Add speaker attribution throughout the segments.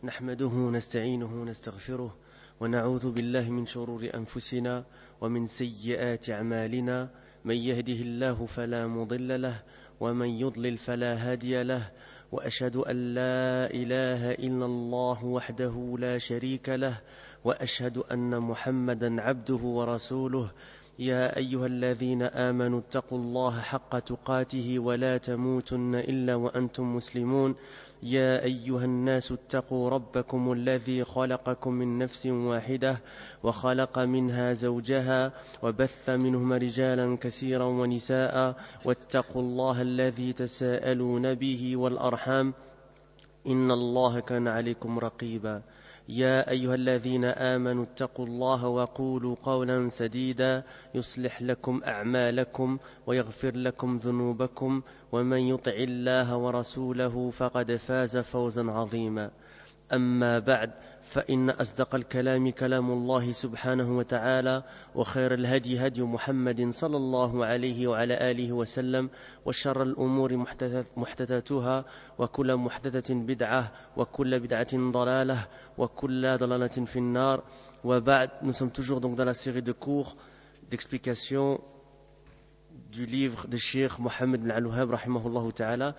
Speaker 1: نحمده ونستعينه ونستغفره ونعوذ بالله من شرور أنفسنا ومن سيئات أعمالنا من يهده الله فلا مضل له ومن يضلل فلا هادي له وأشهد أن لا إله إلا الله وحده لا شريك له وأشهد أن محمدا عبده ورسوله يا أيها الذين آمنوا اتقوا الله حق تقاته ولا تموتن إلا وأنتم مسلمون يا أيها الناس اتقوا ربكم الذي خلقكم من نفس واحدة وخلق منها زوجها وبث منهما رجالا كثيرا ونساء واتقوا الله الذي تساءلون به والأرحام إن الله كان عليكم رقيبا يا أيها الذين آمنوا اتقوا الله وقولوا قولا سديدا يصلح لكم أعمالكم ويغفر لكم ذنوبكم ومن يطع الله ورسوله فقد فاز فوزا عظيما أما بعد فإن أصدق الكلام كلام الله سبحانه وتعالى وخير الهدي هدي محمد صلى الله عليه وعلى آله وسلم وشر الأمور محدثاتها وكل محدثة بدعة وكل بدعة ضلالة وكل ضلالة في النار وبعد. Nous sommes toujours donc dans la série de cours d'explication du livre de Cheikh Mohammed bin Al-Wahhab rahimahullah ta'ala,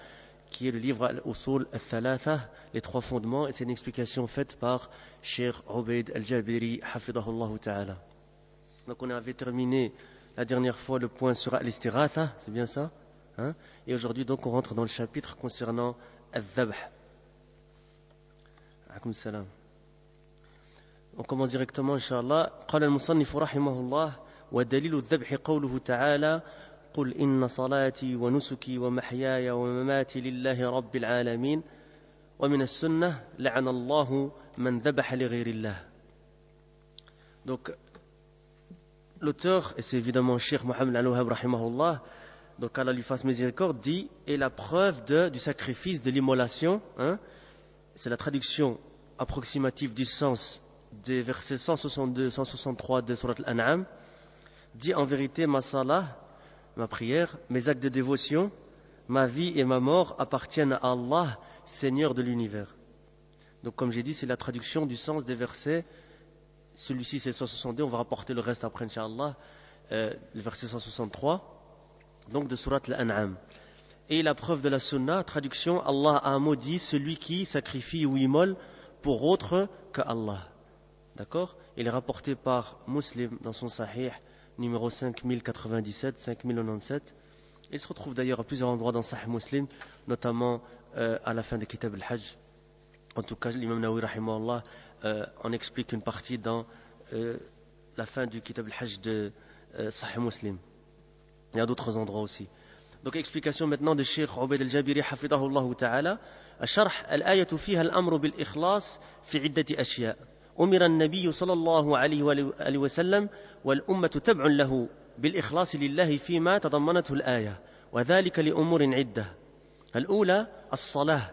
Speaker 1: qui est le livre Al-Usul Al-Thalatha, les trois fondements, et c'est une explication faite par Cheikh Ubayd Al-Jabiri hafidahullah ta'ala. Donc on avait terminé la dernière fois le point sur Al-Istighatha, c'est bien ça, hein? Et aujourd'hui donc on rentre dans le chapitre concernant Al-Dhabh. Alaykoum salam. On commence directement Inch'Allah. قال المصنف رحمه الله ودليل الذبح قوله تعالى قل إن صلاتي ونسكي ومحياي ومماتي لله رب العالمين ومن السنة لعن الله من ذبح لغير الله. Donc l'auteur, et c'est évidemment Cheikh Mohammed Al-Wahhab rahimahullah, donc Allah lui fasse miséricorde, dit et la preuve du sacrifice, de l'immolation, hein, c'est la traduction approximative du sens des versets 162-163 de Surat Al-An'am, dit en vérité ma salah, ma prière, mes actes de dévotion, ma vie et ma mort appartiennent à Allah, Seigneur de l'univers. Donc comme j'ai dit, c'est la traduction du sens des versets. Celui-ci c'est 162, on va rapporter le reste après Inch'Allah, le verset 163, donc de Surat Al-An'am. Et la preuve de la sunna, traduction, Allah a maudit celui qui sacrifie ou immole pour autre que Allah. D'accord? Il est rapporté par Muslim dans son Sahih, numéro 5097, 5097. Il se retrouve d'ailleurs à plusieurs endroits dans Sahih Muslim, notamment à la fin de Kitab al-Hajj. En tout cas, l'imam Nawawi rahimahullah en explique une partie dans la fin du Kitab al-Hajj de Sahih Muslim. Il y a d'autres endroits aussi. Donc explication maintenant de Cheikh Ubayd al-Jabiri hafidahullah ta'ala. الشرح الآية فيها الأمر بالإخلاص في عدة أشياء. أمر النبي صلى الله عليه وآله وسلم والأمة تبع له بالإخلاص لله فيما تضمنته الآية وذلك لأمور عدة. الأولى الصلاة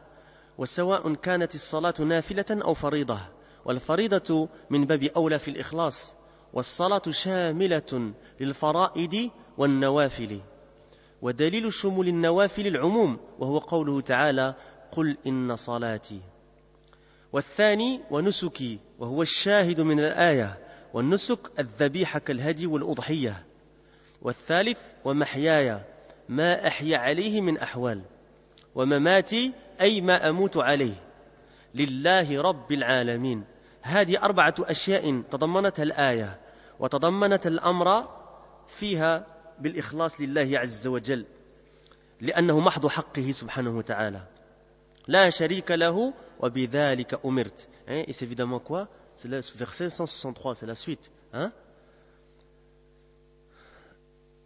Speaker 1: وسواء كانت الصلاة نافلة أو فريضة والفريضة من باب أولى في الإخلاص والصلاة شاملة للفرائض والنوافل ودليل شمول النوافل العموم وهو قوله تعالى قل إن صلاتي. والثاني ونسكي وهو الشاهد من الآية والنسك الذبيحة كالهدي والأضحية. والثالث ومحياي ما أحيا عليه من أحوال ومماتي أي ما أموت عليه لله رب العالمين. هذه 4 أشياء تضمنتها الآية وتضمنت الأمر فيها بالإخلاص لله عز وجل لأنه محض حقه سبحانه وتعالى لا شريك له وبذلك أمرت. Et c'est évidemment quoi? C'est le verset 163, c'est la suite. Hein?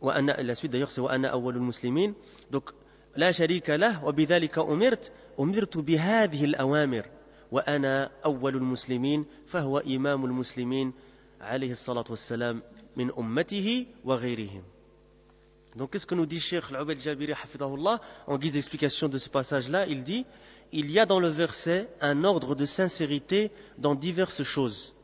Speaker 1: La suite d'ailleurs c'est وأنا أول المسلمين. Donc لا شريك له وبذلك أمرت بهذه الأوامر وأنا أول المسلمين فهو إمام المسلمين عليه الصلاة والسلام من أمته وغيرهم. Donc qu'est-ce que nous dit Cheikh Ubayd al-Jabiri hafidahullah en guise d'explication de ce passage-là? Il dit il y a dans le verset un ordre de sincérité dans diverses choses.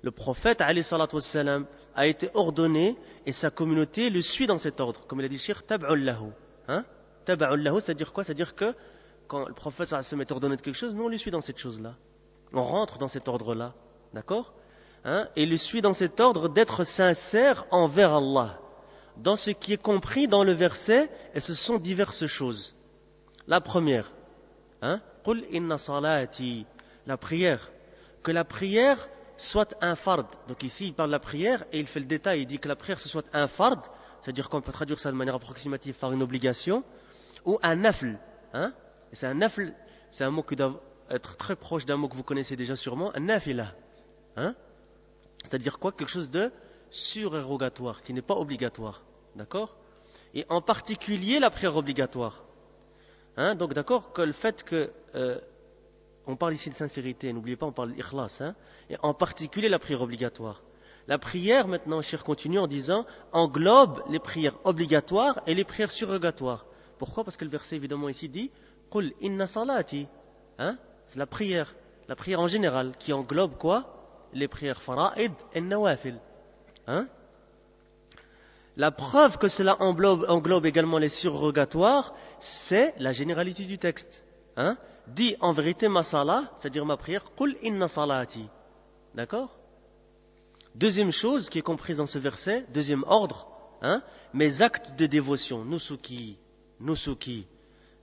Speaker 1: Le prophète alayhi salatu wassalam a été ordonné et sa communauté le suit dans cet ordre. Comme il a dit Cheikh tab'un lahu. Hein? Tab'un lahu, c'est-à-dire quoi? C'est-à-dire que quand le prophète sallallahu alayhi wa sallam est ordonné de quelque chose, nous on le suit dans cette chose-là. On rentre dans cet ordre-là. D'accord? Et il suit dans cet ordre d'être sincère envers Allah. Dans ce qui est compris dans le verset, et ce sont diverses choses. La première, Qul inna salati, la prière. Que la prière soit un fard. Donc ici, il parle de la prière et il fait le détail. Il dit que la prière, ce soit un fard, c'est-à-dire qu'on peut traduire ça de manière approximative par une obligation, ou un nafl. Et c'est un nafl, c'est un mot qui doit être très proche d'un mot que vous connaissez déjà sûrement, un nafila. C'est-à-dire quoi? Quelque chose de surérogatoire, qui n'est pas obligatoire. D'accord? Et en particulier la prière obligatoire. Donc d'accord que le fait que on parle ici de sincérité, n'oubliez pas on parle d'ikhlas, et en particulier la prière obligatoire. La prière maintenant, Cheikh continue en disant, englobe les prières obligatoires et les prières surrogatoires. Pourquoi? Parce que le verset évidemment ici dit Qul inna salati. C'est la prière en général qui englobe quoi? Les prières fara'id et nawafil. La preuve que cela englobe également les surrogatoires, c'est la généralité du texte. Dit en vérité ma salat, c'est-à-dire ma prière, Qul inna salati. D'accord? Deuxième chose qui est comprise dans ce verset, deuxième ordre, mes actes de dévotion, nusuki.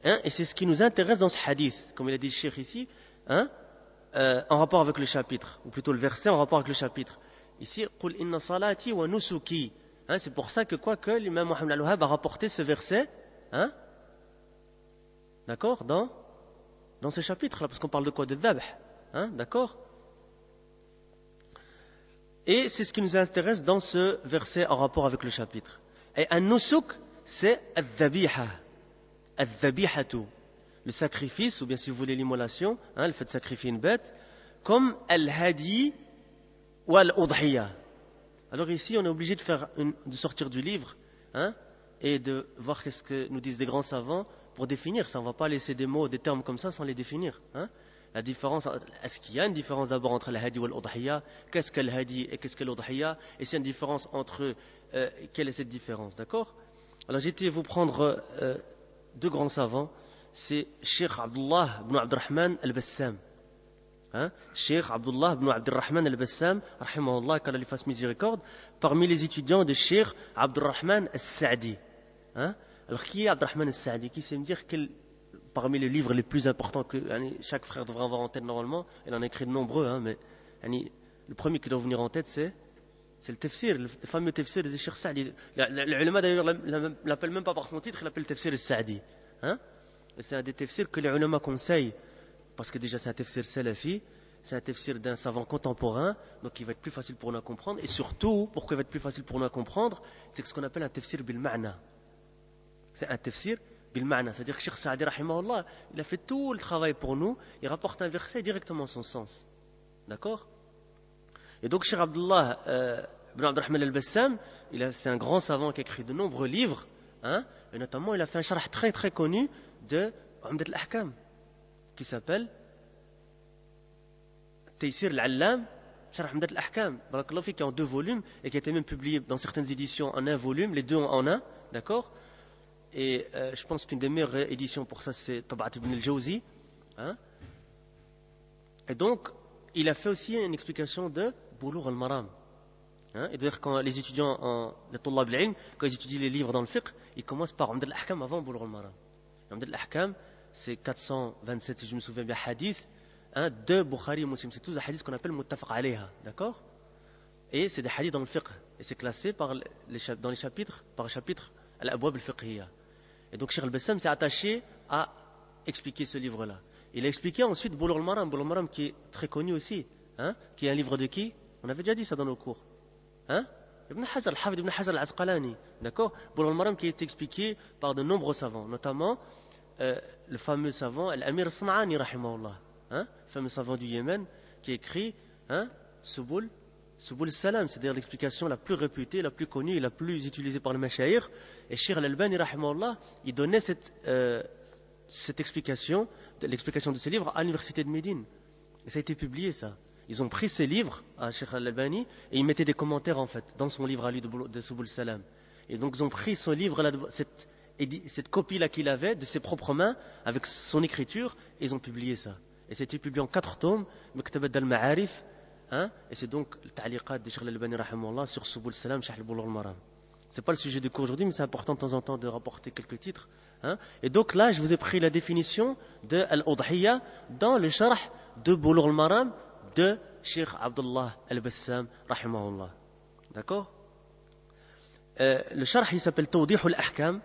Speaker 1: Et c'est ce qui nous intéresse dans ce hadith, comme il a dit le cheikh ici, en rapport avec le chapitre, ou plutôt le verset en rapport avec le chapitre. Ici, Qul inna salati wa nusuki. C'est pour ça que l'imam Muhammad al-Wahhab a rapporté ce verset, d'accord, dans ce chapitre-là, parce qu'on parle de quoi? De dhabh, d'accord? Et c'est ce qui nous intéresse dans ce verset en rapport avec le chapitre. Et un nusuk, c'est al-dhabiha. Al-dhabihatu. Le sacrifice, ou bien si vous voulez l'immolation, le fait de sacrifier une bête, comme al-hadi ou al-udhiya. Alors ici, on est obligé de sortir du livre, et de voir ce que nous disent des grands savants pour définir ça. On ne va pas laisser des mots, des termes comme ça sans les définir. La différence, est-ce qu'il y a une différence d'abord entre al-hadi ou al-udhiya? Qu'est-ce que al-hadi et qu'est-ce que l'udhiya? Et s'il y a une différence entre eux, quelle est cette différence? D'accord? Alors j'ai été vous prendre deux grands savants. C'est Cheikh Abdullah ibn Abdurrahman al-Bassam. Cheikh Abdullah ibn Abdurrahman al-Bassam, rahimahullah, qu'Allah lui fasse miséricorde, parmi les étudiants de Cheikh Abdurrahman al-Sa'di. Alors qui est Abdurrahman al-Sa'di? Qui sait me dire parmi les livres les plus importants que chaque frère devrait avoir en tête normalement? Il en a écrit de nombreux, mais le premier qui doit venir en tête, c'est le tafsir, le fameux tafsir de Cheikh Sa'di. L'ulama d'ailleurs l'appelle même pas par son titre, il l'appelle tafsir al-Sa'di. C'est un des tafsirs que les ulama conseillent, parce que déjà c'est un tafsir salafi, c'est un tafsir d'un savant contemporain, donc il va être plus facile pour nous à comprendre. Et surtout, pourquoi il va être plus facile pour nous à comprendre? C'est ce qu'on appelle un tafsir bil ma'na. C'est un tafsir bil ma'na, c'est-à-dire que Cheikh Sa'di rahimahullah, il a fait tout le travail pour nous, il rapporte un verset directement son sens. D'accord? Et donc Cheikh Abdullah ibn Abdurrahman al-Bassam, c'est un grand savant qui a écrit de nombreux livres, et notamment il a fait un sharh très très connu de Umdat al-Ahkam, qui s'appelle Taysir al-Allam, Sharh Umdat al-Ahkam, qui est en 2 volumes et qui a été même publié dans certaines éditions en 1 volume, les deux en 1, d'accord? Et je pense qu'une des meilleures éditions pour ça, c'est Tabat ibn al-Jawzi. Et donc, il a fait aussi une explication de Boulough al-Maram. Et d'ailleurs, quand les étudiants, les Tullab al-Ilm, quand ils étudient les livres dans le fiqh, ils commencent par Umdat al-Ahkam avant Boulough al-Maram. Umdat al-Ahkam, c'est 427, si je me souviens bien, hadiths, de Bukhari et Muslim. C'est tous des hadiths qu'on appelle muttafaq alayha, d'accord? Et c'est des hadiths dans le fiqh. Et c'est classé dans les chapitres, par chapitre, al-Abwab al-Fiqhiyya. Et donc, Cheikh al-Bassam s'est attaché à expliquer ce livre-là. Il a expliqué ensuite Boulough al-Maram, qui est très connu aussi, qui est un livre de qui? On avait déjà dit ça dans nos cours. Ibn Hajar, al-Hafid Ibn Hajar al-Asqalani, d'accord? Boulough al-Maram qui est expliqué par de nombreux savants, notamment le fameux savant Al-Amir al-San'ani, rahimahullah, le fameux savant du Yémen, qui écrit Subul al-Salam, c'est-à-dire l'explication la plus réputée, la plus connue et la plus utilisée par les mashayikh. Et Cheikh al-Albani, rahimahullah, il donnait cette explication, l'explication de ce livre à l'université de Médine. Et ça a été publié, ça. Ils ont pris ces livres à Cheikh al-Albani et ils mettaient des commentaires, en fait, dans son livre à lui de Subul al-Salam. Et donc, ils ont pris son livre, cette copie-là qu'il avait, de ses propres mains, avec son écriture, et ils ont publié ça. Et c'était publié en 4 tomes, Mektabat al-Ma'arif, hein, et c'est donc le ta'liqat de Cheikh al-Albani rahimahullah sur Subul Salam, Sharh al-Bulugh al-Maram. C'est pas le sujet du cours aujourd'hui, mais c'est important de temps en temps de rapporter quelques titres. Hein. Et donc là, je vous ai pris la définition de Al-Udhiyya dans le Sharh de Bulugh al-Maram de Cheikh Abdullah al-Bassam rahimahullah. D'accord? Le Sharh, il s'appelle Tawdih al-Ahkam,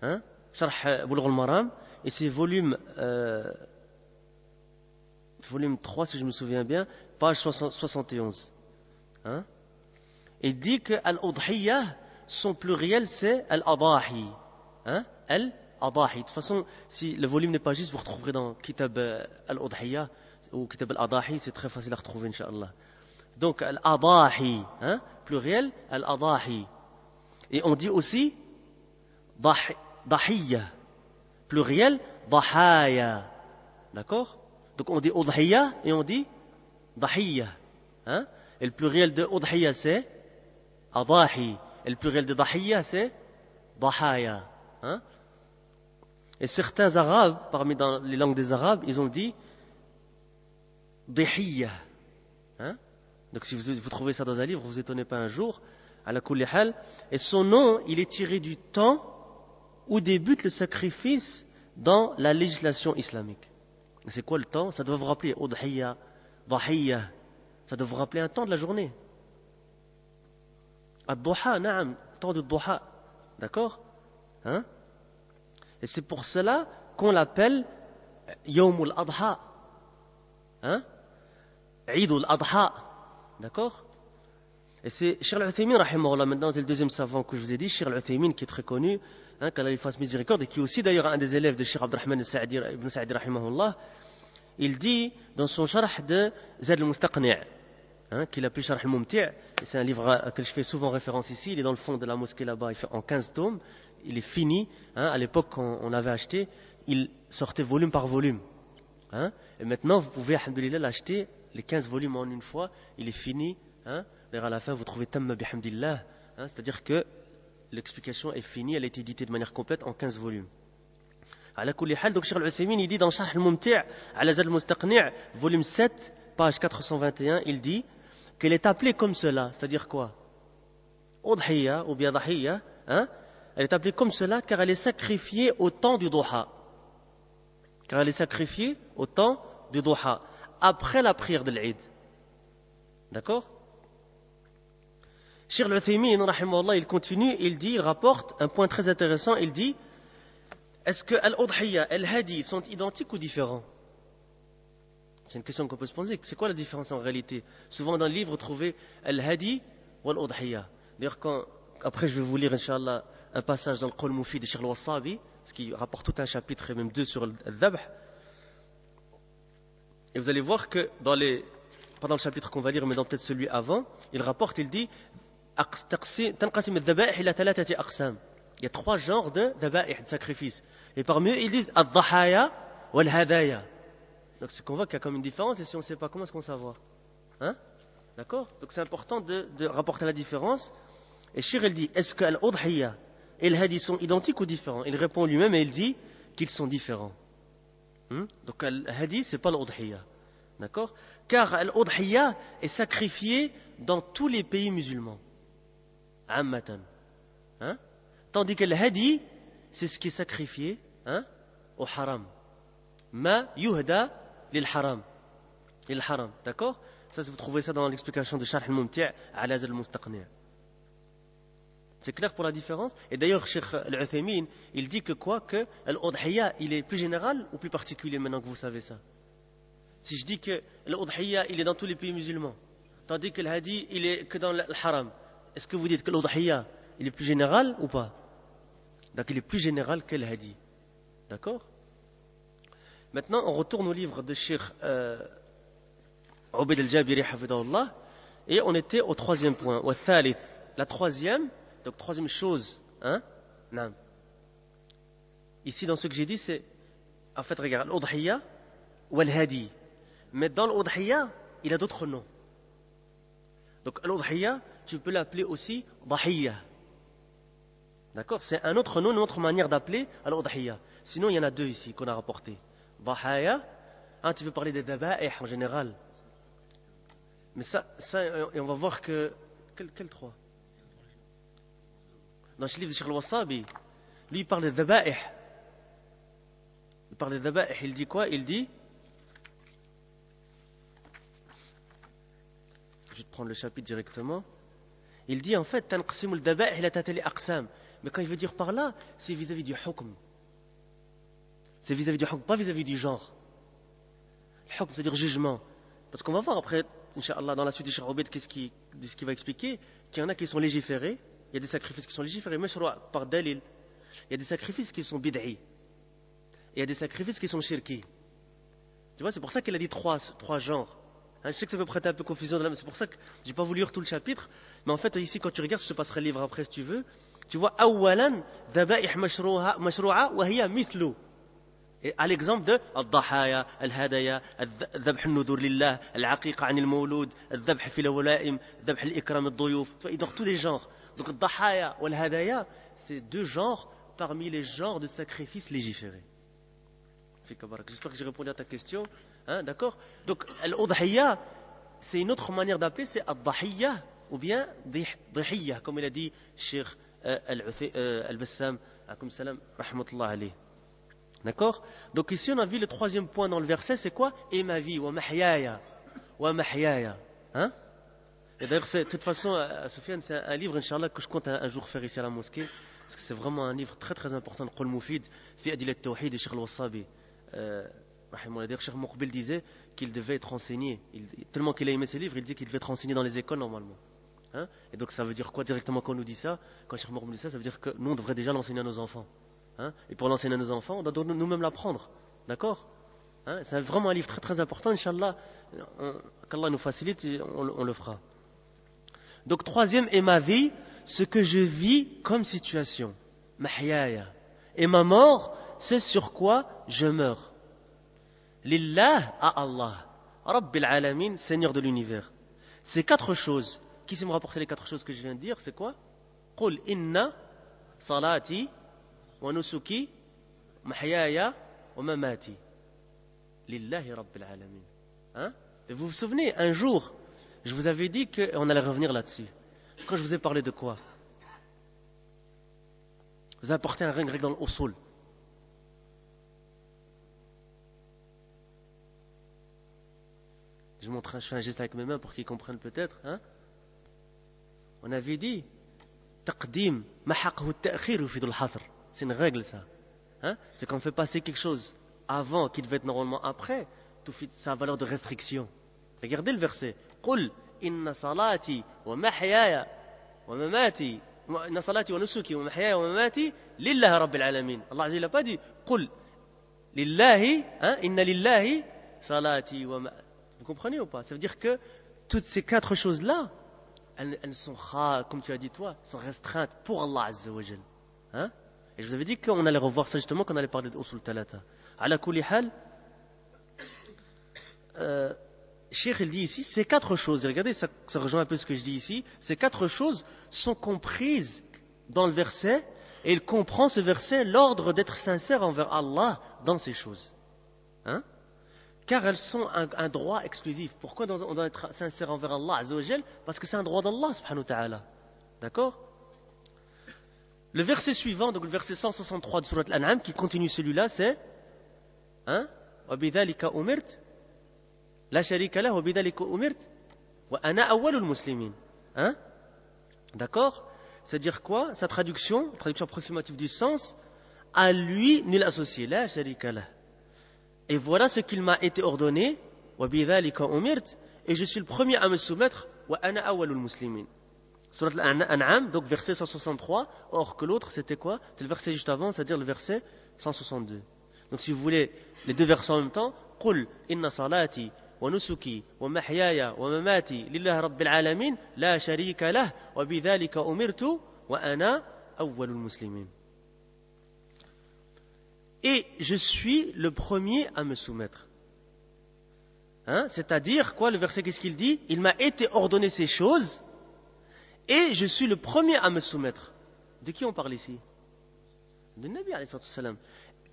Speaker 1: hein, Sharh Bulugh al-Maram, et c'est volume 3, si je me souviens bien, page 71. Hein? Il dit que Al-Udhiyya, son pluriel, c'est Al-Adahi. Hein? Al-Adahi. De toute façon, si le volume n'est pas juste, vous retrouverez dans Kitab Al-Udhiyya ou Kitab Al-Adahi, c'est très facile à retrouver, Inch'Allah. Donc, Al-Adahi, hein? Pluriel, Al-Adahi. Et on dit aussi Dahiyya. Pluriel, Dahaya. D'accord? Donc on dit Udhiyya et on dit Dahiyya. Hein? Et le pluriel de Udhiyya c'est Adahi. Et le pluriel de Dahiyya c'est Dahaya. Hein? Et certains arabes, parmi dans les langues des arabes, ils ont dit Dihiyya. Hein? Donc si vous trouvez ça dans un livre, vous vous étonnez pas un jour. Ala kulli hal. Et son nom, il est tiré du temps où débute le sacrifice dans la législation islamique. C'est quoi le temps? Ça doit vous rappeler Udhiyya, Dahiyya. Ça doit vous rappeler un temps de la journée. Ad-Duha, na'am, temps de Duha. D'accord? Hein? Et c'est pour cela qu'on l'appelle Yawm al-Adha. Hein? Eid al-Adha. D'accord? Et c'est Cheikh al-Uthaymin, rahimahullah, maintenant c'est le deuxième savant que je vous ai dit, Cheikh al-Uthaymin, qui est très connu, hein, qu'Allah lui fasse miséricorde, et qui est aussi d'ailleurs un des élèves de Cheikh Abdurrahman ibn Sa'di, rahimahullah. Il dit dans son Sharh de Zad al-Mustaqni', hein, qu'il appelle Sharh al-Mumti', et c'est un livre à lequel je fais souvent référence ici, il est dans le fond de la mosquée là-bas, il fait en 15 tomes, il est fini, hein, à l'époque quand on l'avait acheté, il sortait volume par volume. Hein, et maintenant vous pouvez, alhamdoulilah, l'acheter, les 15 volumes en une fois, il est fini. Hein, d'ailleurs à la fin vous trouvez Tamma bihamdillah, hein, c'est-à-dire que l'explication est finie, elle a été éditée de manière complète en 15 volumes. Ala kulli hal, donc Cheikh al-Uthaymin, il dit dans Sharh al-Mumti' ala Zad al-Mustaqni', volume 7, page 421, il dit qu'elle est appelée comme cela, c'est-à-dire quoi? Udhiyya ou bien Dahiyya, hein, elle est appelée comme cela car elle est sacrifiée au temps du Duha. Car elle est sacrifiée au temps du Duha, après la prière de l'Eid. D'accord? Cheikh al-Uthaymin, rahimahullah, il continue, il rapporte un point très intéressant, il dit, est-ce que Al-Udhiyya et Al-Hadi sont identiques ou différents? C'est une question qu'on peut se poser. C'est quoi la différence en réalité? Souvent dans le livre, vous trouvez Al-Hadi ou Al-Udhiyya. D'ailleurs, après je vais vous lire, Inch'Allah, un passage dans le Qawl Mufid de Cheikh al-Wassabi, ce qui rapporte tout un chapitre et même 2 sur Al-Dhabh. Et vous allez voir que pas dans le chapitre qu'on va lire, mais dans peut-être celui avant, il rapporte, il dit, il y a 3 genres de dhaba'ih, de sacrifices. Et parmi eux, ils disent ad-dhahaya wal-hadaya. Donc c'est qu'on voit qu'il y a comme une différence, et si on ne sait pas, comment est-ce qu'on savoir? Hein? D'accord? Donc c'est important de rapporter la différence. Et Cheikh, il dit, est-ce que al-udhiyya et al-hadi sont identiques ou différents? Il répond lui-même et il dit qu'ils sont différents. Donc al-hadi, c'est pas al-udhiyya. D'accord? Car al-udhiyya est sacrifié dans tous les pays musulmans. Ammatan. Hein? Tandis que al-hadi, c'est ce qui est sacrifié, hein, au haram. Ma yuhda lil haram. Lil haram. D'accord? Ça, vous trouvez ça dans l'explication de Sharh al-Mumti' ala Zad al-Mustaqni'. C'est clair pour la différence? Et d'ailleurs, Cheikh al-Uthaymin, il dit que quoi? Que l'udhiyya, il est plus général ou plus particulier maintenant que vous savez ça? Si je dis que l'udhiyya, il est dans tous les pays musulmans, tandis que l'hadi, il est que dans le haram, est-ce que vous dites que l'udhiyya, il est plus général ou pas? Donc il est plus général que l'hadi. D'accord? Maintenant, on retourne au livre de Cheikh Ubayd al-Jabiri, hafidahullah, et on était au 3e point, au thalith. La 3e, donc 3e chose, hein? Non. Ici, dans ce que j'ai dit, c'est, en fait, regarde, l'udhiyya ou al-hadi. Mais dans l'udhiyya, il a d'autres noms. Donc l'udhiyya, tu peux l'appeler aussi dahiyya. D'accord? C'est un autre nom, une autre manière d'appeler l'udhiyya. Sinon, il y en a 2 ici qu'on a rapporté. Dahaya, Ah, tu veux parler des daba'ih en général. Mais ça, et on va voir que... Quel 3? Dans le livre de Cheikh Al-Wassabi, lui, il parle des daba'ih. Il parle des daba'ih. Il dit quoi? Il dit... Je vais te prendre le chapitre directement. Il dit en fait, تنقسم الذبائح إلى 3 أقسام. Mais quand il veut dire par là, c'est vis-à-vis du hukm. C'est vis-à-vis du hukm, pas vis-à-vis du genre. Le hukm, c'est-à-dire jugement. Parce qu'on va voir après, Inch'Allah, dans la suite du Cheikh Obeid, ce qu'il va expliquer, qu'il y en a qui sont légiférés, il y a des sacrifices qui sont légiférés, par dalil. Il y a des sacrifices qui sont bid'i. Et il y a des sacrifices qui sont shirki. Tu vois, c'est pour ça qu'il a dit trois genres. Je sais que ça peut prêter un peu confusion, c'est pour ça que je n'ai pas voulu lire tout le chapitre. Mais en fait, ici, quand tu regardes, je te passerai le livre après si tu veux. Tu vois, أولاً ذبائح مشروعة وهي مثل. Et à l'exemple de الضحايا, الهدايا, ذبح النذور لله, العقيقة عن المولود, الذبح في الولائم, ذبح الإكرام الضيوف. Tu vois, il dort tous les genres. Donc, الضحايا والهدايا, c'est 2 genres parmi les genres de sacrifices légiférés. J'espère que j'ai répondu à ta question. Hein, d'accord? Donc, l'udhiyya, c'est une autre manière d'appeler, c'est ad-dahiyya ou bien dihiyya, comme il a dit Cheikh Al-Bassam, alaykum salam, rahmatullah alayh. D'accord? Donc ici, on a vu le 3e point dans le verset, c'est quoi? Et ma vie, wa mahyaya, wa mahyaya. Hein? Et d'ailleurs, de toute façon, Sofiane, c'est un livre, Inch'Allah, que je compte un jour faire ici à la mosquée, parce que c'est vraiment un livre très très important, le Qul Mufid, fi Adil al-Tawhid de Cheikh Al-Wassabi. D'ailleurs, Cheikh Moukbil disait qu'il devait être enseigné. Tellement qu'il a aimé ce livre, il dit qu'il devait être enseigné dans les écoles normalement. Hein? Et donc ça veut dire quoi directement quand on nous dit ça? Quand Cheikh Moukbil dit ça, ça veut dire que nous on devrait déjà l'enseigner à nos enfants. Hein? Et pour l'enseigner à nos enfants, on doit nous-mêmes l'apprendre. D'accord? Hein? C'est vraiment un livre très très important, Inch'Allah. Qu'Allah nous facilite, on le fera. Donc 3e, et ma vie, ce que je vis comme situation. Mahyaya. Et ma mort, c'est sur quoi je meurs. Lillah à Allah, Rabbil Alamin, Seigneur de l'univers. Ces 4 choses, qui sait me rapporter les 4 choses que je viens de dire, c'est quoi? Qul inna salati wa nusuki mahyaya wa mamati. Lillahi Rabbil Alamin. Hein? Et vous vous souvenez, un jour, je vous avais dit qu'on allait revenir là-dessus. Quand je vous ai parlé de quoi? Vous avez apporté un règle dans le usul. Je fais un geste avec mes mains pour qu'ils comprennent peut-être. Hein? On avait dit taqdim mahaqhu at-ta'khir yufid al-hasr. C'est une règle ça. Hein? C'est qu'on fait passer quelque chose avant qui devait être normalement après, ça a valeur de restriction. Regardez le verset. Qul inna salati wa mahyaya wa mamati inna salati wa nusuki wa mahyaya wa mamati lillahi rabbil alamin. Allah Azza n'a pas dit qul lillahi, hein? Inna lillahi salati wa mamati. Vous comprenez ou pas? Ça veut dire que toutes ces 4 choses-là, elles sont, comme tu as dit toi, sont restreintes pour Allah Azza wa Jal. Hein? Et je vous avais dit qu'on allait revoir ça justement, qu'on allait parler de Usul Talata. Ala kulli hal, Cheikh il dit ici, ces 4 choses, et regardez, ça rejoint un peu ce que je dis ici, ces 4 choses sont comprises dans le verset, et il comprend ce verset l'ordre d'être sincère envers Allah dans ces choses. Hein? Car elles sont un droit exclusif. Pourquoi on doit être sincère envers Allah Azza wa Jal? Parce que c'est un droit d'Allah subhanahu wa ta'ala. D'accord? Le verset suivant, donc le verset 163 de Surat Al-An'am, qui continue celui-là, c'est hein? وَبِذَلِكَ أُمِرْتَ لَا شَرِيكَ لَهُ وَبِذَلِكَ أُمِرْتَ وَأَنَا أَوَّلُ الْمُسْلِمِينَ. Hein? D'accord? C'est-à-dire quoi? Sa traduction approximative du sens, à lui nul associé. لَا شَرِيكَ لَهُ. Et voilà ce qu'il m'a été ordonné, وَبِذَلِكَ أُمِرْتَ, et je suis le premier à me soumettre, وَأَنَا أَوَّلُ الْمُسْلِمِينَ. Surat Al-An'am, donc verset 163, or que l'autre c'était quoi? C'est le verset juste avant, c'est-à-dire le verset 162. Donc si vous voulez les 2 versets en même temps, قُلْ إِنَّ صَلَاتِي وَنُسُكِي وَمَحْيَايَ وَمَمَاتِي لِلَّهِ رَبِّ الْعَالَمِينَ لَا شَرِيكَ لَهُ وَبِذَلِكَ أُمِرْتُ وَأَنَا أَوَّلُ الْمُسْلِمِينَ. Et je suis le premier à me soumettre. Hein? C'est-à-dire, quoi, le verset, qu'est-ce qu'il dit? Il m'a été ordonné ces choses, et je suis le premier à me soumettre. De qui on parle ici? De Nabi alayhi salam.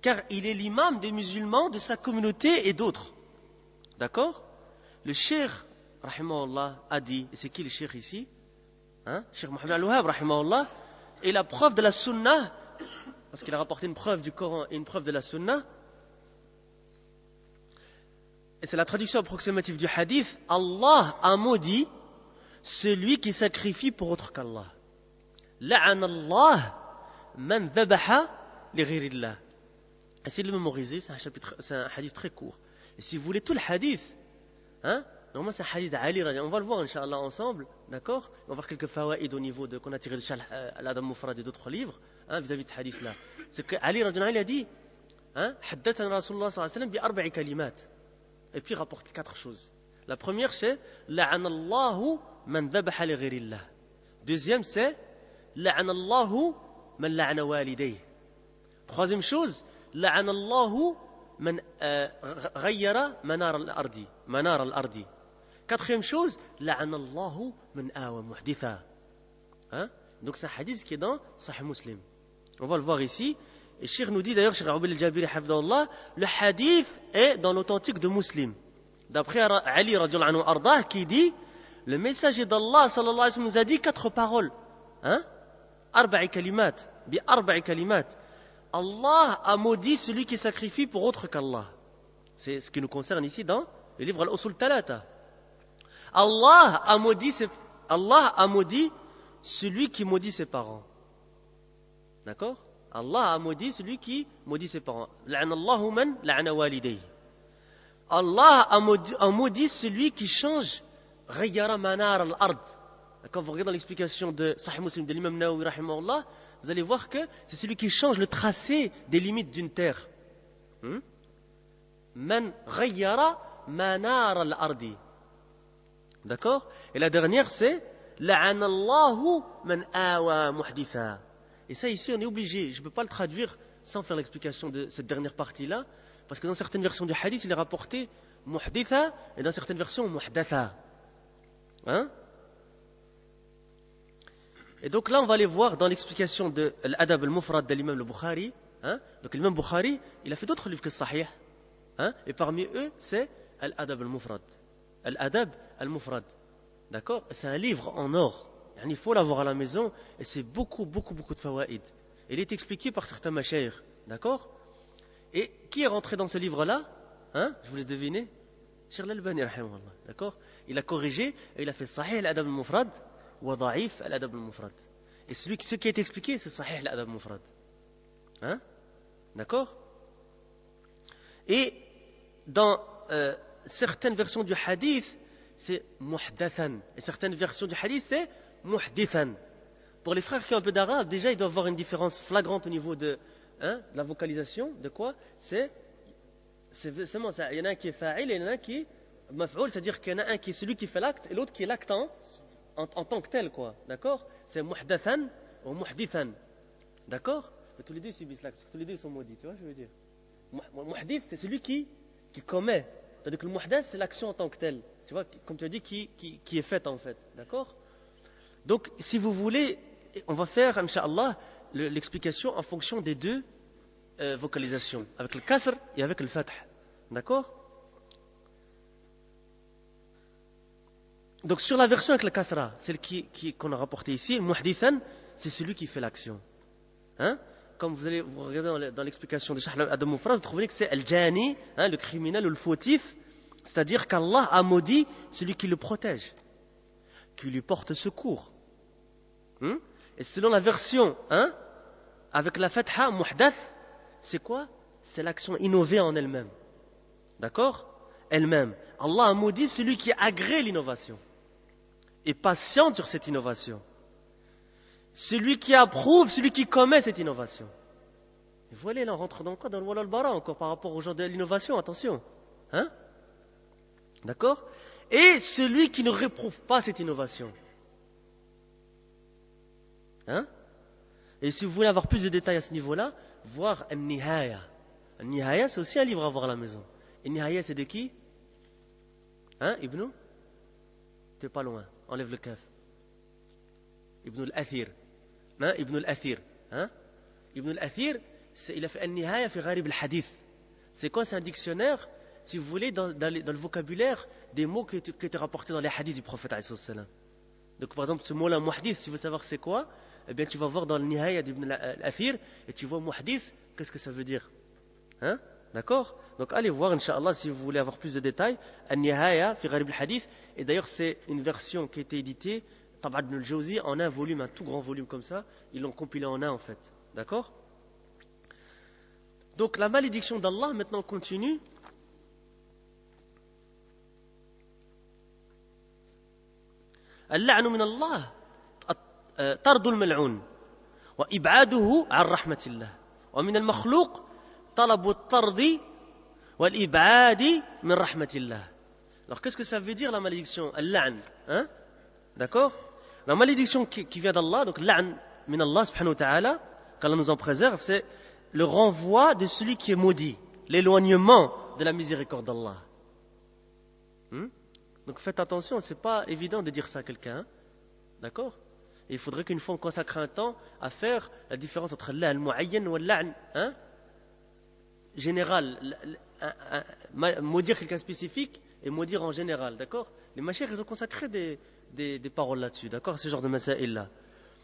Speaker 1: Car il est l'imam des musulmans, de sa communauté et d'autres. D'accord? Le cheikh, rahimahullah, a dit, et c'est qui le cheikh ici? Cheikh Mohammed Al-Wahhab, rahimahullah, et la preuve de la sunnah, parce qu'il a rapporté une preuve du Coran et une preuve de la sunnah, et c'est la traduction approximative du hadith, Allah a maudit celui qui sacrifie pour autre qu'Allah. La'ana Allah man dhabaha li ghayrillah. Essayez de le mémoriser, c'est un hadith très court. Et si vous voulez tout le hadith, normalement c'est un hadith Ali, on va le voir Inch'Allah ensemble, d'accord? On va voir quelques fawaïd au niveau de qu'on a tiré de Sharh al-Adab Mufrad et d'autres livres, vis-à-vis de ce hadith-là. C'est que Ali a dit, haddathana Rasulullah sallallahu alayhi wa sallam bi arba'i kalimat. Et puis il rapporte 4 choses. La première c'est la'ana Allahu man dhabaha li ghayrillah. Deuxième c'est la'ana Allahu man la'ana walidayh. Troisième chose, la'ana Allahu man ghayyara manar al-ardi. Quatrième chose, la'ana Allahu man awa muhditha. Donc c'est un hadith qui est dans Sahih Muslim. On va le voir ici. Et Cheikh nous dit d'ailleurs, Cheikh Ubayd al-Jabiri hafidhahullah, le hadith est dans l'authentique de Muslim. D'après Ali radhiyallahu anhu ardah qui dit, le messager d'Allah sallallahu alayhi wa sallam nous a dit 4 paroles. Arba'i kalimat, bi arba'i kalimat. Allah a maudit celui qui sacrifie pour autre qu'Allah. C'est ce qui nous concerne ici dans le livre Al-Usul Talata. Allah a maudit celui qui maudit ses parents. D'accord? Allah a maudit celui qui maudit ses parents. La'anallahu man la'ana walidayhi. Allah a maudit celui qui change ghayyara manar al-ard. Quand vous regardez dans l'explication de Sahih Muslim de l'imam Nawawi rahimahullah, vous allez voir que c'est celui qui change le tracé des limites d'une terre. Man ghayyara manar al-ardi. D'accord? Et la dernière c'est la'anallahu man awa muhditha. Et ça ici on est obligé, je ne peux pas le traduire sans faire l'explication de cette dernière partie-là, parce que dans certaines versions du hadith il est rapporté muhditha et dans certaines versions muhdatha. Et donc là on va aller voir dans l'explication de l'adab al-mufrad de l'imam al-Bukhari. Donc l'imam Bukhari il a fait d'autres livres que Sahih, et parmi eux c'est l'adab al-mufrad. L'adab al-mufrad. D'accord? C'est un livre en or. Il faut l'avoir à la maison et c'est beaucoup de fawaïd. Il est expliqué par certains mashayikh. D'accord? Et qui est rentré dans ce livre-là? Je vous laisse deviner. Cheikh Al-Albani, rahimahullah. D'accord? Il a corrigé et il a fait Sahih al-Adab al-Mufrad wa Da'if al-Adab al-Mufrad. Et ce qui est expliqué, c'est Sahih al-Adab al-Mufrad. D'accord? Et dans certaines versions du hadith, c'est muhdathan. Et certaines versions du hadith, c'est muhdithan. Pour les frères qui ont un peu d'arabe, déjà ils doivent avoir une différence flagrante au niveau de la vocalisation. De quoi? C'est seulement ça. Il y en a un qui est fa'il et il y en a un qui est maf'oul, c'est-à-dire qu'il y en a un qui est celui qui fait l'acte et l'autre qui est l'acte en tant que tel, quoi. D'accord? C'est muhdathan ou muhdithan. D'accord? Mais tous les deux subissent l'acte, tous les deux sont maudits, tu vois, je veux dire. Muhdith, c'est celui qui commet. C'est-à-dire que le muhdath, c'est l'action en tant que telle. Tu vois, comme tu as dit, qui est faite en fait. D'accord? Donc, si vous voulez, on va faire, Inch'Allah, l'explication en fonction des deux vocalisations, avec le kasr et avec le fath. D'accord? Donc, sur la version avec le kasra, celle qu'on a rapportée ici, muhdithan, c'est celui qui fait l'action. Comme vous regardez dans l'explication de Sharh al-Adab al-Mufrad, vous trouvez que c'est al-jani, le criminel ou le fautif, c'est-à-dire qu'Allah a maudit celui qui le protège, qui lui porte secours. Et selon la version, avec la fatha, muhdath, c'est quoi? C'est l'action innovée en elle-même. D'accord? Elle-même. Allah a maudit celui qui agrée l'innovation et patiente sur cette innovation. Celui qui approuve, celui qui commet cette innovation. Et voilà, là on rentre dans quoi? Dans le wala al-bara encore par rapport aux gens de l'innovation, attention. D'accord? Et celui qui ne réprouve pas cette innovation. Et si vous voulez avoir plus de détails à ce niveau-là, voir An-Nihaya. An-Nihaya, c'est aussi un livre à voir à la maison. An-Nihaya, c'est de qui? Ibn? T'es pas loin, enlève le kaf. Ibn al-Athir. Ibn al-Athir. Ibn al-Athir, il a fait An-Nihaya fi Gharib al-Hadith. C'est quoi? C'est un dictionnaire si vous voulez, dans le vocabulaire des mots qui étaient rapportés dans les hadiths du prophète alayhi salam. Donc par exemple, ce mot-là, muhdith, si tu veux savoir c'est quoi, eh bien tu vas voir dans le Nihaya d'Ibn al-Athir, et tu vois muhdith, qu'est-ce que ça veut dire? Hein? D'accord? Donc allez voir, Inch'Allah, si vous voulez avoir plus de détails, An-Nihaya fi Gharib al-Hadith, et d'ailleurs c'est une version qui a été éditée, Tab'a ibn al-Jawzi, en un volume, un tout grand volume comme ça, ils l'ont compilé en un en fait. D'accord? Donc la malédiction d'Allah, maintenant continue. اللعن من الله طرد الملعون وإبعاده عن رحمة الله ومن المخلوق طلب الطرد والإبعاد من رحمة الله. Alors qu'est-ce que ça veut dire la malédiction? Al-la'n, hein? D'accord? La malédiction qui vient d'Allah, donc la'n min Allah subhanahu wa ta'ala, qu'Allah nous en préserve, c'est le renvoi de celui qui est maudit, l'éloignement de la miséricorde d'Allah. Donc faites attention, c'est pas évident de dire ça à quelqu'un, hein? D'accord? Et il faudrait qu'une fois on consacre un temps à faire la différence entre al-mu'ayyan ou al-la'n, hein? Général, maudire quelqu'un spécifique et maudire en général, d'accord? Les machères, ils ont consacré des paroles là-dessus, d'accord? Ce genre de masaïl-là.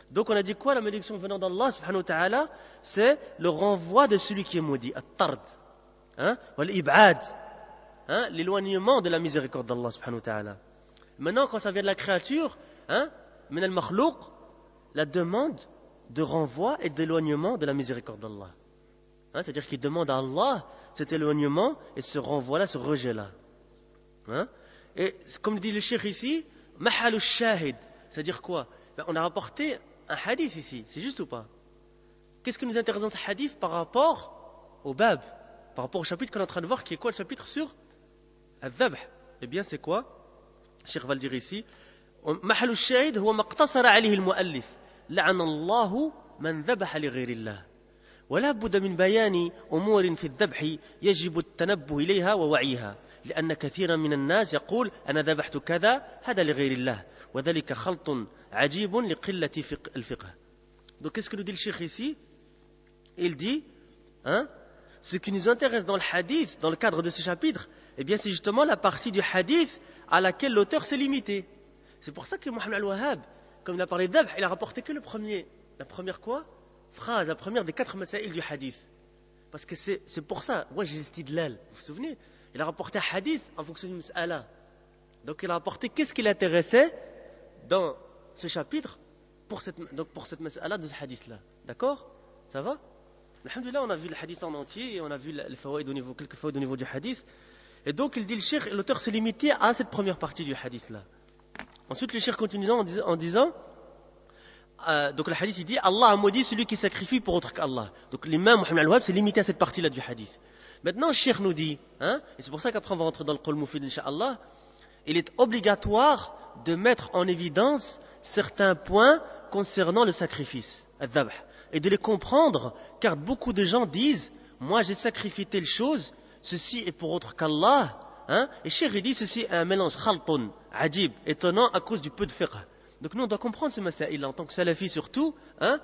Speaker 1: Donc on a dit quoi? La malédiction venant d'Allah subhanahu wa ta'ala, c'est le renvoi de celui qui est maudit, at-tard, hein? Wal-ib'ad, hein? L'éloignement de la miséricorde d'Allah subhanahu wa ta'ala. Maintenant, quand ça vient de la créature, hein? Min al-makhlouq, la demande de renvoi et d'éloignement de la miséricorde d'Allah. Hein? C'est-à-dire qu'il demande à Allah cet éloignement et ce renvoi-là, ce rejet-là. Hein? Et comme dit le cheikh ici, mahal shahid, c'est-à-dire quoi? On a rapporté un hadith ici, c'est juste ou pas? Qu'est-ce qui nous intéresse dans ce hadith par rapport au bab, par rapport au chapitre qu'on est en train de voir, qui est quoi le chapitre sur al-dhabh? Eh bien c'est quoi? Le cheikh va le dire ici. محل الشاهد هو ما اقتصر عليه المؤلف لعن الله من ذبح لغير الله ولا بد من بيان أمور في الذبح يجب التنبه إليها ووعيها لأن كثيرا من الناس يقول أنا ذبحت كذا هذا لغير الله وذلك خلط عجيب لقلة الفقه. Donc qu'est-ce que nous dit le cheikh ici? Il dit, hein, ce qui nous intéresse dans le hadith, dans le cadre de ce chapitre, eh bien c'est justement la partie du hadith à laquelle l'auteur s'est limité. C'est pour ça que Mohammed al-Wahhab, comme il a parlé d'Abh, il a rapporté que la première quoi? Phrase, la première des 4 masaïl du hadith. Parce que c'est pour ça, moi j'ai istidlal, vous vous souvenez? Il a rapporté un hadith en fonction d'une mas'ala. Donc il a rapporté qu'est-ce qui l'intéressait dans ce chapitre pour cette mas'ala de ce hadith-là. D'accord? Ça va? Alhamdulillah, on a vu le hadith en entier et on a vu quelques fawaïd au niveau du hadith. Et donc il dit le cheikh, l'auteur s'est limité à cette première partie du hadith-là. Ensuite, le cheikh continue en disant, donc le hadith il dit, Allah a maudit celui qui sacrifie pour autre qu'Allah. Donc l'imam Mohammed al-Wahhab s'est limité à cette partie-là du hadith. Maintenant, le cheikh nous dit, hein, et c'est pour ça qu'après on va rentrer dans le Qawl Mufid, Inch'Allah, il est obligatoire de mettre en évidence certains points concernant le sacrifice, al-dhabh, et de les comprendre, car beaucoup de gens disent, moi j'ai sacrifié telle chose, ceci est pour autre qu'Allah. Hein? Et Cheikh dit ceci est un mélange khaltoun, ajib, étonnant à cause du peu de fiqh. Donc nous on doit comprendre ces masaïl en tant que salafi surtout, hein?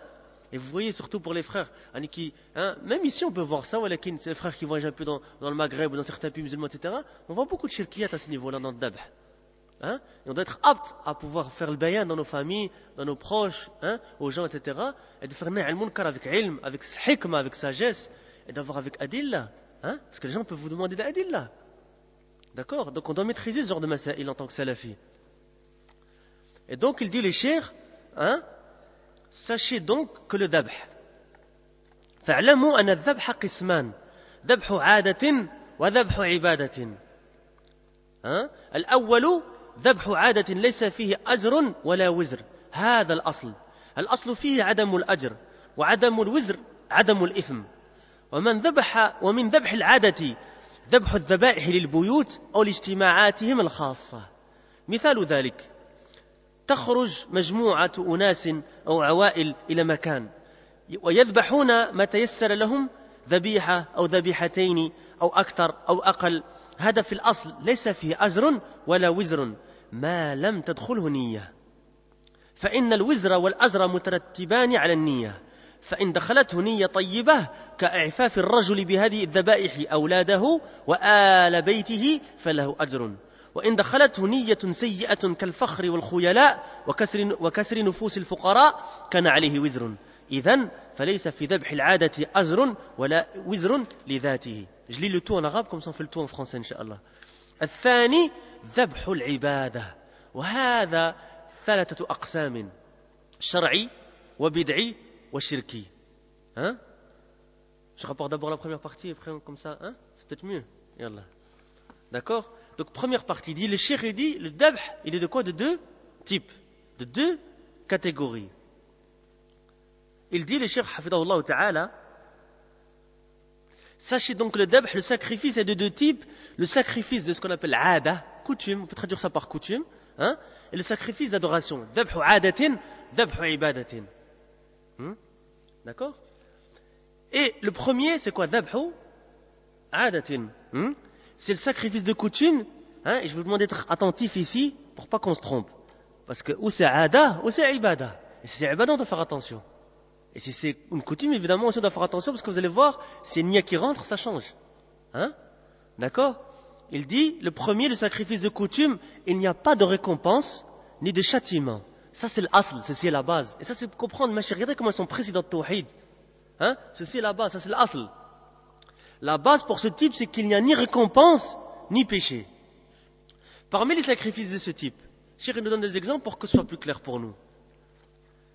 Speaker 1: Et vous voyez surtout pour les frères, hein? Même ici on peut voir ça, c'est les frères qui voyagent un peu dans le Maghreb ou dans certains pays musulmans, etc. On voit beaucoup de shirkiyat à ce niveau-là dans le dhabh. Hein? Et on doit être apte à pouvoir faire le bayan dans nos familles, dans nos proches, hein? Aux gens, etc. Et de faire na'i al-munkar avec ilm, avec hikma, avec sagesse, et d'avoir avec adillah. Hein? Parce que les gens peuvent vous demander d'adillah. D'accord? Donc on doit maîtriser ce genre de masaïl en tant que salafi. Et donc il dit les chers, hein, sachez donc que le dhabh. فاعلموا أن الذبح قسمان ذبح عادة وذبح عبادة. الأول ذبح عادة ليس فيه أجر ولا وزر. هذا الأصل فيه عدم الأجر وعدم الوزر عدم الإثم. ومن ذبح العادة ذبح الذبائح للبيوت أو لاجتماعاتهم الخاصة. مثال ذلك تخرج مجموعة أناس أو عوائل إلى مكان ويذبحون ما تيسر لهم ذبيحة أو ذبيحتين أو أكثر أو أقل. هذا في الأصل ليس فيه أجر ولا وزر ما لم تدخله نية. فإن الوزر والأجر مترتبان على النية. فإن دخلته نية طيبة كإعفاف الرجل بهذه الذبائح أولاده وآل بيته فله أجر وإن دخلته نية سيئة كالفخر والخيلاء وكسر نفوس الفقراء كان عليه وزر إذن فليس في ذبح العادة أجر ولا وزر لذاته. Je lis le tout en arabe comme ça on fait le tout en français إن شاء الله. الثاني ذبح العبادة وهذا ثلاثة أقسام شرعي وبدعي وشركي. Hein? Je rapporte d'abord la première partie et après comme ça, hein? C'est peut-être mieux. Yallah. D'accord? Donc première partie, dit, le cheikh dit, le dhabh, il est de quoi? De deux types, de deux catégories. Il dit, le cheikh hafidahullah ta'ala, sachez donc que le dhabh, le sacrifice est de deux types, le sacrifice de ce qu'on appelle aada, coutume, on peut traduire ça par coutume, hein? Et le sacrifice d'adoration, dhabhu aadatin, dhabhu ibadatin. D'accord? Et le premier, c'est quoi? Dhabhu aadatin. C'est le sacrifice de coutume, hein? Et je vous demande d'être attentif ici pour pas qu'on se trompe. Parce que ou c'est aada, ou c'est ibada. Et si c'est ibada, on doit faire attention. Et si c'est une coutume, évidemment, aussi on doit faire attention parce que vous allez voir, si une nia qui rentre, ça change. Hein? D'accord? Il dit, le premier, le sacrifice de coutume, il n'y a pas de récompense ni de châtiment. Ça, c'est l'asl, ceci est la base. Et ça, c'est pour comprendre, ma chérie, regardez comment ils sont précis dans le tawhid. Hein? Ceci est la base, ça c'est l'asl. La base pour ce type, c'est qu'il n'y a ni récompense, ni péché. Parmi les sacrifices de ce type, Cheikh nous donne des exemples pour que ce soit plus clair pour nous.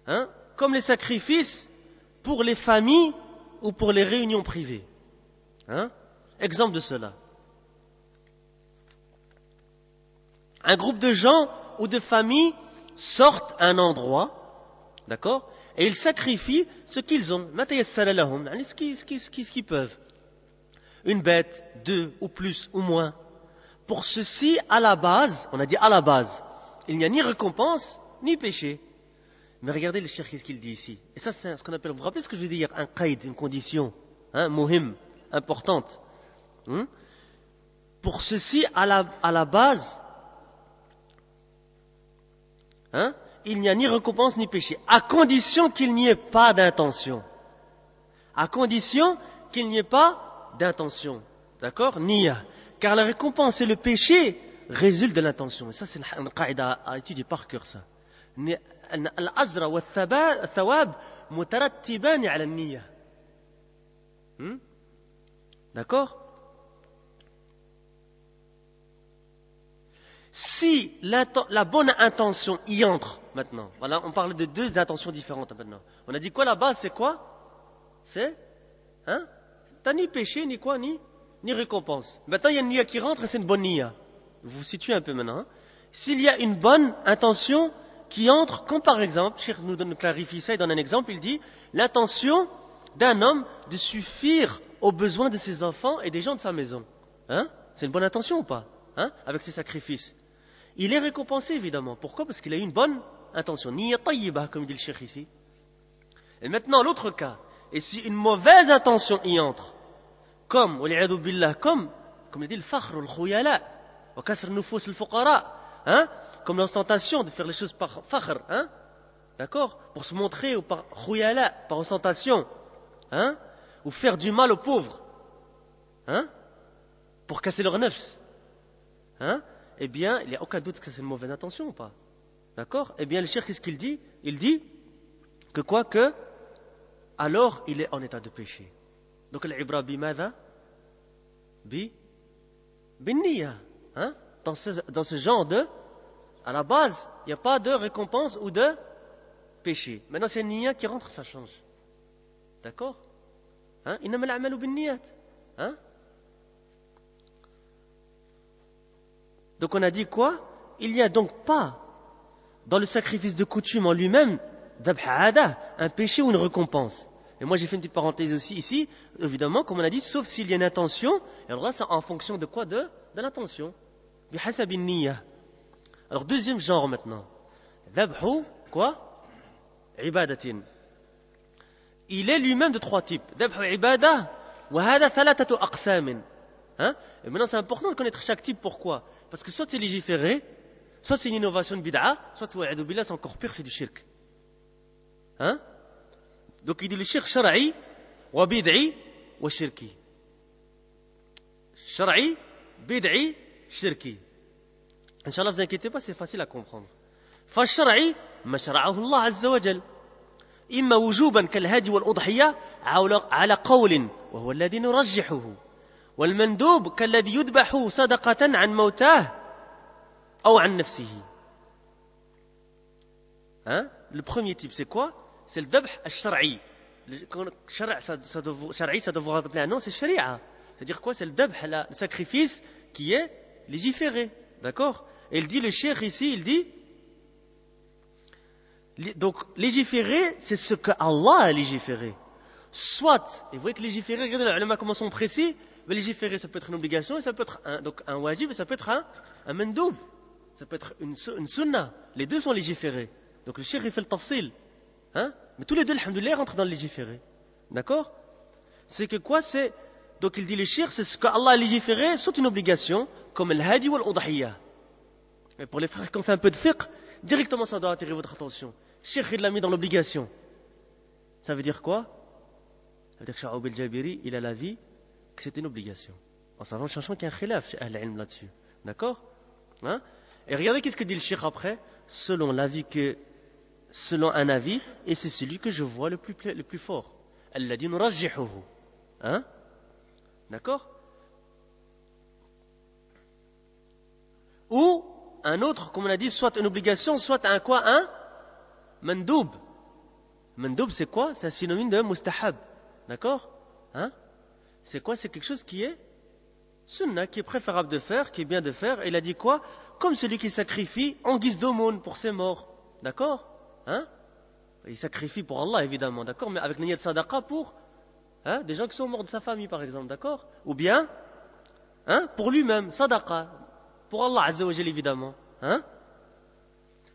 Speaker 1: Hein? Comme les sacrifices pour les familles ou pour les réunions privées. Hein? Exemple de cela. Un groupe de gens ou de familles sortent à un endroit, d'accord? Et ils sacrifient ce qu'ils ont, ce qu'ils peuvent. Une bête, deux ou plus ou moins. Pour ceci, à la base, on a dit à la base, il n'y a ni récompense, ni péché. Mais regardez le cheikh, qu'est-ce qu'il dit ici. Et ça, c'est ce qu'on appelle, vous vous rappelez ce que je veux dire, un qaïd, une condition, hein, muhim, importante. Pour ceci, à la base, hein, il n'y a ni récompense, ni péché. À condition qu'il n'y ait pas d'intention. À condition qu'il n'y ait pas d'intention, d'accord? Niya. Car la récompense et le péché résultent de l'intention. Et ça, c'est une qaïda à étudier par cœur, ça. Al-azra wa al-thawab mutarattibani ala al-niyya. D'accord? Si la bonne intention y entre, maintenant, voilà, on parle de deux intentions différentes maintenant. On a dit quoi, la base, c'est quoi? C'est, hein? T'as ni péché, ni quoi, ni récompense. Maintenant, il y a une niya qui rentre et c'est une bonne niya. Vous vous situez un peu maintenant. Hein? S'il y a une bonne intention qui entre, comme par exemple, Cheikh nous clarifie ça, il donne un exemple, il dit, l'intention d'un homme de suffire aux besoins de ses enfants et des gens de sa maison. Hein? C'est une bonne intention ou pas? Hein? Avec ses sacrifices. Il est récompensé, évidemment. Pourquoi? Parce qu'il a eu une bonne intention. Niya tayyibah, comme dit le Cheikh ici. Et maintenant, l'autre cas. Et si une mauvaise intention y entre, comme, wal'iyadu billah, comme il dit le fakhr, le khuyala, wa kasr nufus al fuqara, hein, comme l'ostentation de faire les choses par fakhr, hein, d'accord, pour se montrer, ou par khuyala, par ostentation, hein, ou faire du mal aux pauvres, hein, pour casser leur nefs, hein, eh bien, il n'y a aucun doute que c'est une mauvaise intention ou pas, d'accord? Eh bien, le cheikh, qu'est-ce qu'il dit? Il dit que quoi que alors il est en état de péché. Donc l'ibra bimadha binniya, hein? Dans ce genre de, à la base, il n'y a pas de récompense ou de péché. Maintenant c'est une niya qui rentre, ça change. D'accord? Hein? Innama al-a'malu binniyat. Hein? Donc on a dit quoi? Il n'y a donc pas dans le sacrifice de coutume en lui-même un péché ou une récompense. Et moi j'ai fait une petite parenthèse aussi ici, évidemment, comme on a dit, sauf s'il y a une intention, et alors là c'est en fonction de quoi? De l'intention. Bihasab an-niyya. Alors deuxième genre maintenant. Dhabhu, quoi? Ibadatin. Il est lui-même de trois types. Dhabhu ibada, wa hada thalathatu aqsamin. Hein? Et maintenant c'est important de connaître chaque type, pourquoi? Parce que soit c'est légiféré, soit c'est une innovation de bid'a, soit c'est encore pire, c'est du shirk. Hein? Donc il dit le shirk shar'i wa bid'i wa shirki. Shar'i, bid'i, shirki. Inch'Allah, vous inquiétez pas, c'est facile à comprendre. فالشرعي ما شرعه الله عز وجل إما وجوبا كالهدي والأضحية على قول وهو الذي نرجحه والمندوب كالذي يذبح صدقة عن موتاه أو عن نفسه. Hein? Le premier type, c'est quoi? C'est le dhabh al-shar'i. Shar'i, ça doit vous rappeler un nom, c'est sharia. C'est-à-dire quoi? C'est le dhabh, le sacrifice qui est légiféré. D'accord? Et il dit, le cheikh ici, il dit, donc légiférer, c'est ce que Allah a légiféré. Soit, et vous voyez que légiférer, regardez les ulama comment sont précis, mais légiférer, ça peut être une obligation, et ça peut être un wajib, et ça peut être un mandoub. Ça peut être une sunna. Les deux sont légiférés. Donc le cheikh, il fait le tafsil. Hein? Mais tous les deux, alhamdoulilah, rentrent dans le légiféré. D'accord? C'est que quoi? C'est, donc il dit le cheikh, c'est ce que Allah a légiféré, soit une obligation, comme le hadi ou l'udhiyya. Mais pour les frères qui ont fait un peu de fiqh, directement ça doit attirer votre attention. Cheikh, il l'a mis dans l'obligation. Ça veut dire quoi? Ça veut dire que Sha'oub el-Jabiri, il a l'avis que c'est une obligation. En savant, sachant qu'il y a un khilaf chez Ahl al-Ilm là-dessus. D'accord? Hein? Et regardez qu'est-ce que dit le cheikh après, selon un avis, et c'est celui que je vois le plus fort. Alladhi nurajjihuhu. Hein? D'accord? Ou un autre, comme on a dit, soit une obligation, soit un quoi? Un mandoub. Mandoub, c'est quoi? C'est un synonyme de mustahab. D'accord? Hein? C'est quoi? C'est quelque chose qui est sunnah, qui est préférable de faire, qui est bien de faire. Et il a dit quoi? Comme celui qui sacrifie en guise d'aumône pour ses morts. D'accord? Hein? Il sacrifie pour Allah, évidemment. D'accord? Mais avec niyat sadaqa pour des gens qui sont morts de sa famille, par exemple. D'accord? Ou bien pour lui-même, sadaqa. Pour Allah Azza wa Jal, évidemment. Hein?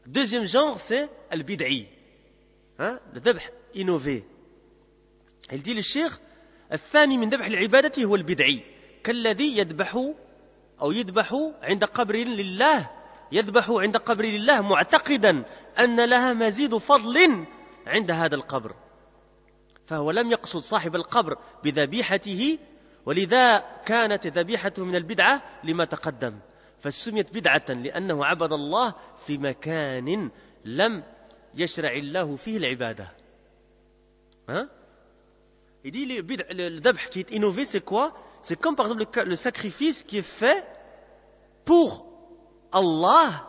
Speaker 1: Deuxième genre, c'est al-bid'i. Le dhabh innové. Il dit le cheikh, الثاني من ذبح العبادة هو البدعي كالذي يذبح عند قبر لله يذبح عند قبر لله معتقدا أن لها مزيد فضل عند هذا القبر فهو لم يقصد صاحب القبر بذبيحته ولذا كانت ذبيحته من البدعة لما تقدم فسميت بدعة لأنه عبد الله في مكان لم يشرع الله فيه العبادة. Il dit le dhabh qui est innové, c'est quoi? C'est comme par exemple le sacrifice qui est fait pour Allah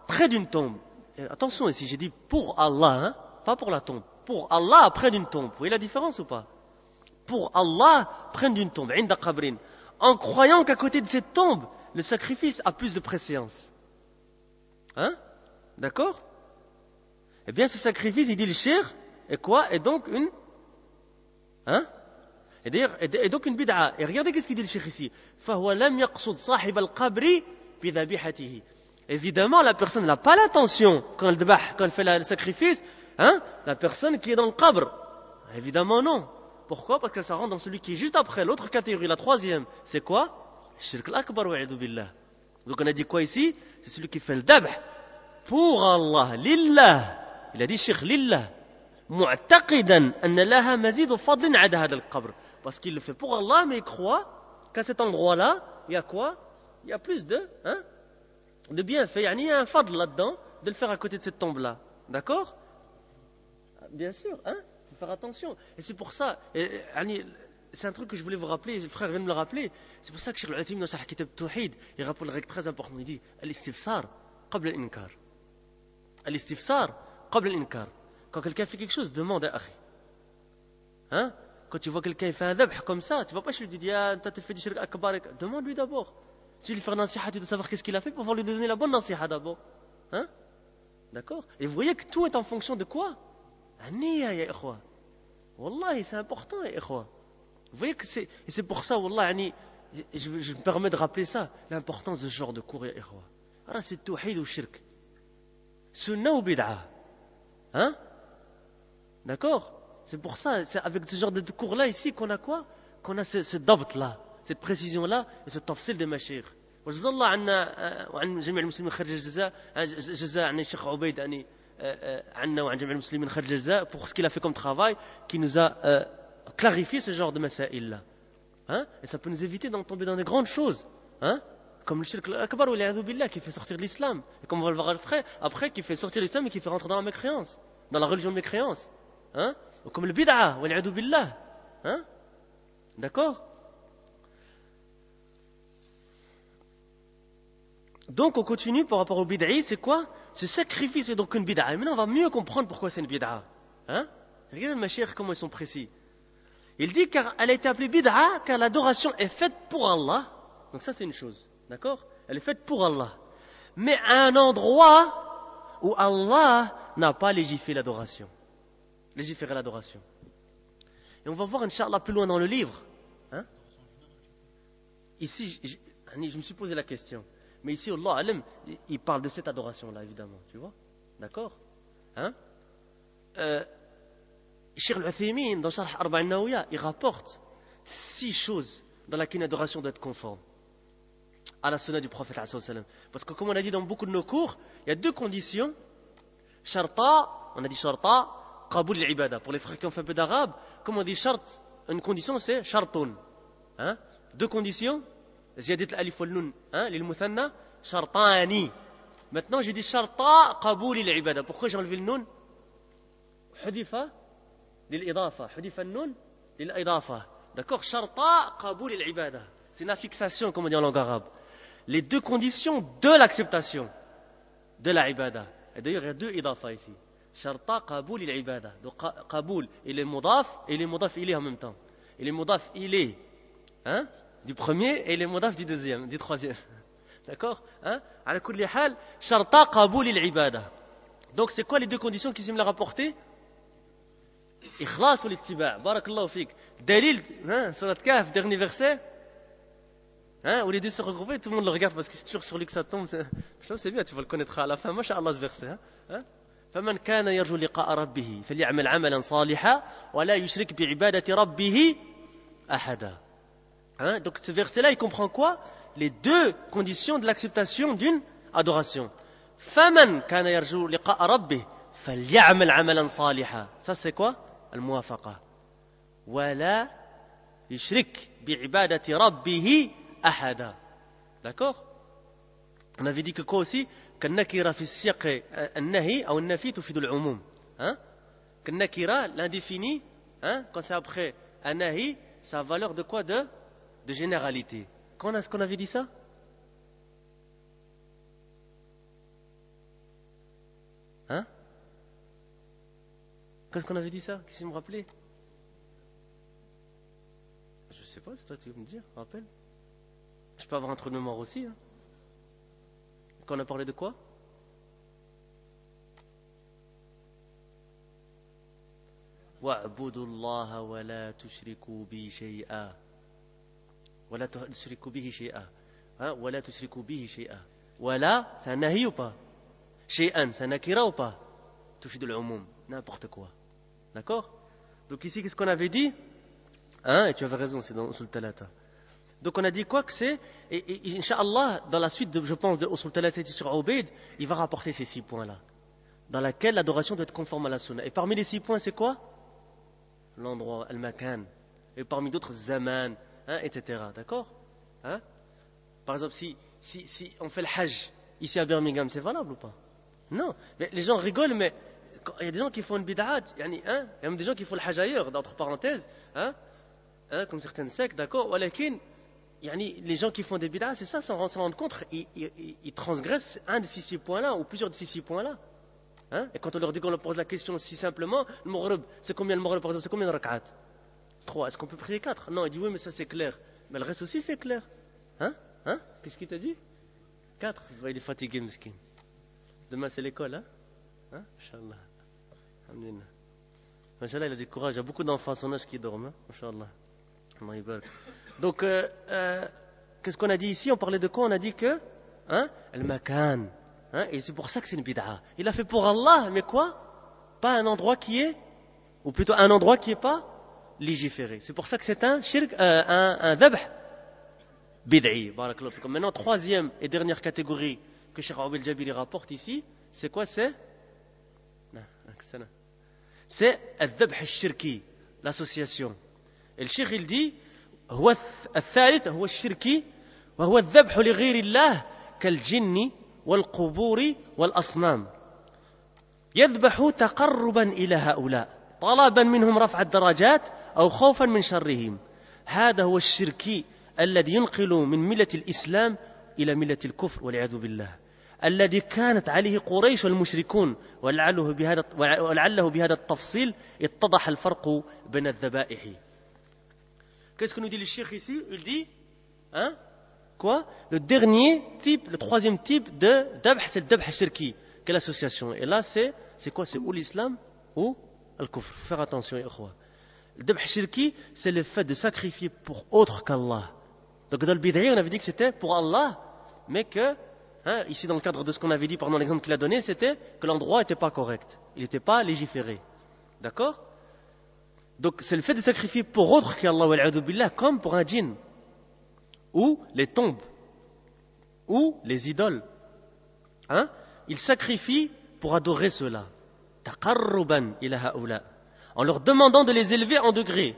Speaker 1: près d'une tombe. Et attention ici, j'ai dit pour Allah, pas pour la tombe. Pour Allah près d'une tombe. Vous voyez la différence ou pas? Pour Allah près d'une tombe, inda qabrin, en croyant qu'à côté de cette tombe, le sacrifice a plus de préséance. D'accord? Eh bien, ce sacrifice, il dit le cheikh, est quoi? Est donc une et donc une bid'a. Et regardez qu'est-ce qu'il dit le cheikh ici. فَهُوَ لَمْ يَقْصُدْ صَاحِبَ الْقَبْرِ بِذَبِيحَتِهِ. Évidemment, la personne n'a pas l'attention, quand elle fait le sacrifice, la personne qui est dans le qabr. Évidemment non. Pourquoi? Parce que ça rentre dans celui qui est juste après, l'autre catégorie, la troisième. C'est quoi? Shirk al-akbar wa'idhu billah. Donc on a dit quoi ici? C'est celui qui fait le dhabh pour Allah, lillah. Il a dit shirk lillah. معتقدا أن لها مزيد فضل عند هذا القبر parce qu'il le fait pour Allah mais il croit qu'à cet endroit-là il y a quoi? Il y a plus de bienfaits, il y a un fadl là-dedans de le faire à côté de cette tombe-là. D'accord? Bien sûr, il faut faire attention. Et c'est pour ça, c'est un truc que je voulais vous rappeler, le frère vient de me le rappeler, c'est pour ça que Cheikh Al-Uthaymin dans Sharh Kitab Tawhid, il rappelle une règle très importante, il dit al-istifsar qabla al-inkar. Al-istifsar qabla al-inkar. Quand quelqu'un fait quelque chose, demande à Akhi. Quand tu vois quelqu'un fait un dhabh comme ça, tu ne vas pas chez lui dire tu fais du shirk akbar. Demande-lui d'abord. Si tu lui fais un nasiha, tu dois savoir qu'est-ce qu'il a fait pour pouvoir lui donner la bonne nasiha d'abord. D'accord? Et vous voyez que tout est en fonction de quoi? An-niyya, ya ikhwa. Wallahi, c'est important, ya ikhwa. Vous voyez que c'est pour ça, wallahi, je me permets de rappeler ça, l'importance de ce genre de cours, ya ikhwa. Alors, c'est tawhid ou shirk. Sunnah ou bid'a. D'accord? C'est pour ça, c'est avec ce genre de cours-là ici qu'on a quoi? Qu'on a ce dabt-là, cette précision-là et ce tafsil des mashayikh. وجزا الله عنا وعن جميع المسلمين خارج الجزاء جزاء عن الشيخ عبيد عنا وعن جميع المسلمين خارج الجزائر pour ce qu'il a fait comme travail, qui nous a clarifié ce genre de masaïl-là. Hein? Et ça peut nous éviter d'en tomber dans des grandes choses. Hein? Comme le shirk al-akbar ou l'iyadhu billah qui fait sortir de l'islam. Et comme on va le voir après, qui fait sortir de l'islam et qui fait rentrer dans la mécréance, dans la religion de mécréance. Hein? Ou comme le bid'a ou l'iyadhu billah. Hein? D'accord? Donc on continue par rapport au bid'i, c'est quoi? Ce sacrifice est donc une bid'a. Et maintenant on va mieux comprendre pourquoi c'est une bid'a. Hein? Regardez ma chère comment ils sont précis. Il dit qu'elle a été appelée bid'a car l'adoration est faite pour Allah. Donc ça c'est une chose. D'accord? Elle est faite pour Allah. Mais à un endroit où Allah n'a pas légiféré l'adoration. Et on va voir, Inch'Allah, plus loin dans le livre. Hein? Ici, je me suis posé la question. Mais ici, Allah alam, il parle de cette adoration-là, évidemment. Tu vois? D'accord? Hein? Cheikh Al-Uthaymin, dans Sharh Arba'in Nawawiya, il rapporte 6 choses dans lesquelles une adoration doit être conforme à la sunna du prophète. Parce que, comme on a dit dans beaucoup de nos cours, il y a 2 conditions. Sharta, on a dit sharta, qaboul al-ibada. Pour les frères qui ont fait un peu d'arabe, comme on dit shart, une condition c'est shartun. Hein? 2 conditions. Ziyadat al-alif wal-nun, lil muthanna, shartani. Maintenant, j'ai dit sharta qaboul al-ibada. Pourquoi j'ai enlevé le nun? Hudifa lil-idafa. Hudifa al-nun lil-idafa. D'accord? Sharta qaboul al-ibada. C'est une affixation, comme on dit en langue arabe. Les 2 conditions de l'acceptation de la ibada. Et d'ailleurs, il y a 2 idafa ici. Sharta qaboul al-ibada. Donc, qaboul, il est mudaf et il est mudaf ilayh en même temps. Il est mudaf ilayh. Hein? Du premier et les modaf du deuxième, du troisième. D'accord? Hein? Ala kulli hal, sharta qaboul al-ibada. Donc c'est quoi les 2 conditions qui semblent rapporter? Ikhlas ou l'ittiba'. Barakallahu fik. Dalil, hein, surat Kahf, dernier verset. Hein, où les 2 se regroupent, tout le monde le regarde parce que c'est toujours sur lui que ça tombe. C'est bien, tu vas le connaître à la fin. Masha'Allah ce verset. Hein? فمن كان يرجو لقاء ربه فليعمل عملا صالحا ولا يشرك بعبادة ربه أحدا. Hein? Donc ce verset-là, il comprend quoi? Les 2 conditions de l'acceptation d'une adoration. فَمَنْ كَانَ يَرْجُو لِقَاءَ رَبِّهِ فَلْيَعْمَلْ عَمَلًا صَالِحًا. Ça c'est quoi? الموافقة. وَلَا يُشْرِكْ بِعِبَادَةِ رَبِّهِ أَحَدًا. D'accord? On avait dit que quoi aussi? كالنكرة في السياق النهي أو النفي تفيد العموم. Hein? كالنكرة, l'indéfini, hein? Quand c'est après un nahi, ça a valeur de quoi? De généralité. Est-ce qu'on avait dit ça? Hein? Qu'est-ce qu'on avait dit ça? Qui s'est me rappelé? Je sais pas, c'est toi qui veux me dire, rappelle. Je peux avoir un trou de mémoire aussi. Hein? Quand on a parlé de quoi? وَاعْبُدُوا اللَّهَ وَلَا تُشْرِكُوا بِهِ شَيْئًا. ولا تشركوا به شيئا. ولا تشركوا به شيئا. ولا, c'est un nahi ou pas? شيئا, c'est un nakira ou pas? تفيد العموم, n'importe quoi. D'accord? Donc ici, qu'est-ce qu'on avait dit? Hein? Et tu avais raison, c'est dans Usul Talata. Donc on a dit quoi que c'est? Et Inch'Allah, dans la suite, je pense, de Usul Talata et sur Ubayd, il va rapporter ces 6 points-là, dans laquelle l'adoration doit être conforme à la sunna. Et parmi les 6 points, c'est quoi? L'endroit, al-makan. Et parmi d'autres, zaman. Hein, etc. D'accord? Hein? Par exemple, si on fait le hajj ici à Birmingham, c'est valable ou pas? Non. Mais les gens rigolent, mais il y a des gens qui font une bid'a, hein? Il y a même des gens qui font le hajj ailleurs, entre parenthèses, hein? Comme certaines sectes, d'accord? Les gens qui font des bid'a, c'est ça, sans s'en rendre compte, ils transgressent un de ces 6 points-là, ou plusieurs de ces 6 points-là. Hein? Et quand on leur dit qu'on leur pose la question si simplement, le maghrib, c'est combien le maghrib, par exemple, c'est combien de rak'at? 3. Est-ce qu'on peut prier 4? Non, il dit oui, mais ça c'est clair. Mais le reste aussi c'est clair. Hein? Qu'est-ce qu'il t'a dit? 4. Il est fatigué, miskin. Demain c'est l'école, hein? Inch'Allah. Alhamdulillah. Inch'Allah, il a du courage. Il y a beaucoup d'enfants à son âge qui dorment. Hein? Inch'Allah. Allah yabarak. Donc, qu'est-ce qu'on a dit ici? On parlait de quoi? On a dit que, al-makan. Et c'est pour ça que c'est une bid'a. Il a fait pour Allah, mais quoi? Pas un endroit qui est, ou plutôt un endroit qui est pas légiféré. C'est pour ça que c'est un shirk, un dhabh bid'i. Barakallahu fikum. Maintenant, 3e et dernière catégorie que Cheikh Abdel Jabiri rapporte ici, c'est quoi? C'est C'est الذبح الشركي, l'association. Et le cheikh il dit هو الثالث هو الشركي وهو الذبح لغير الله كالجن والقبور والأصنام يذبح تقربا إلى هؤلاء طلبا منهم رفع الدرجات أو خوفا من شرهم. هذا هو الشركي الذي ينقل من ملة الإسلام إلى ملة الكفر والعياذ بالله, الذي كانت عليه قريش والمشركون, ولعله بهذا التفصيل اتضح الفرق بين الذبائح. Qu'est-ce que nous dit le cheikh ici? Il dit, hein, quoi? Le dernier type, le troisième type de dhabh, c'est le dhabh shirki. Quelle association? Et là, c'est quoi? C'est ou l'islam ou al-kufr. Faire attention, ikhwa. Le dhabh shirki, c'est le fait de sacrifier pour autre qu'Allah. Donc dans le bid'i, on avait dit que c'était pour Allah, mais que, hein, ici dans le cadre de ce qu'on avait dit pendant l'exemple qu'il a donné, c'était que l'endroit n'était pas correct. Il n'était pas légiféré. D'accord? Donc c'est le fait de sacrifier pour autre qu'Allah, wa'al'adhu billah, comme pour un djinn, ou les tombes, ou les idoles. Hein? Il sacrifie pour adorer ceux-là. Taqarruban ila ha'ula. En leur demandant de les élever en degrés,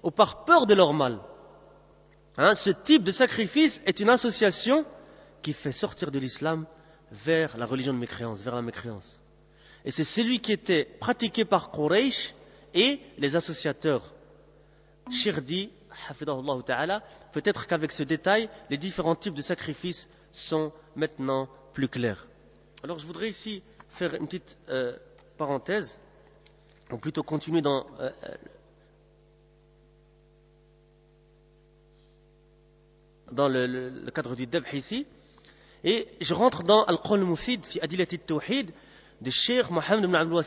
Speaker 1: ou par peur de leur mal. Hein? Ce type de sacrifice est une association qui fait sortir de l'islam vers la religion de mécréance, vers la mécréance. Et c'est celui qui était pratiqué par Quraysh et les associateurs. Cheikh dit, hafidahullah ta'ala, peut-être qu'avec ce détail, les différents types de sacrifices sont maintenant plus clairs. Alors je voudrais ici faire une petite parenthèse, ou plutôt continuer dans le cadre du dhabh ici, et je rentre dans Al-Qawl al-Mufid fi Adilat al-Tawhid de Cheikh Mohammed ibn Abdul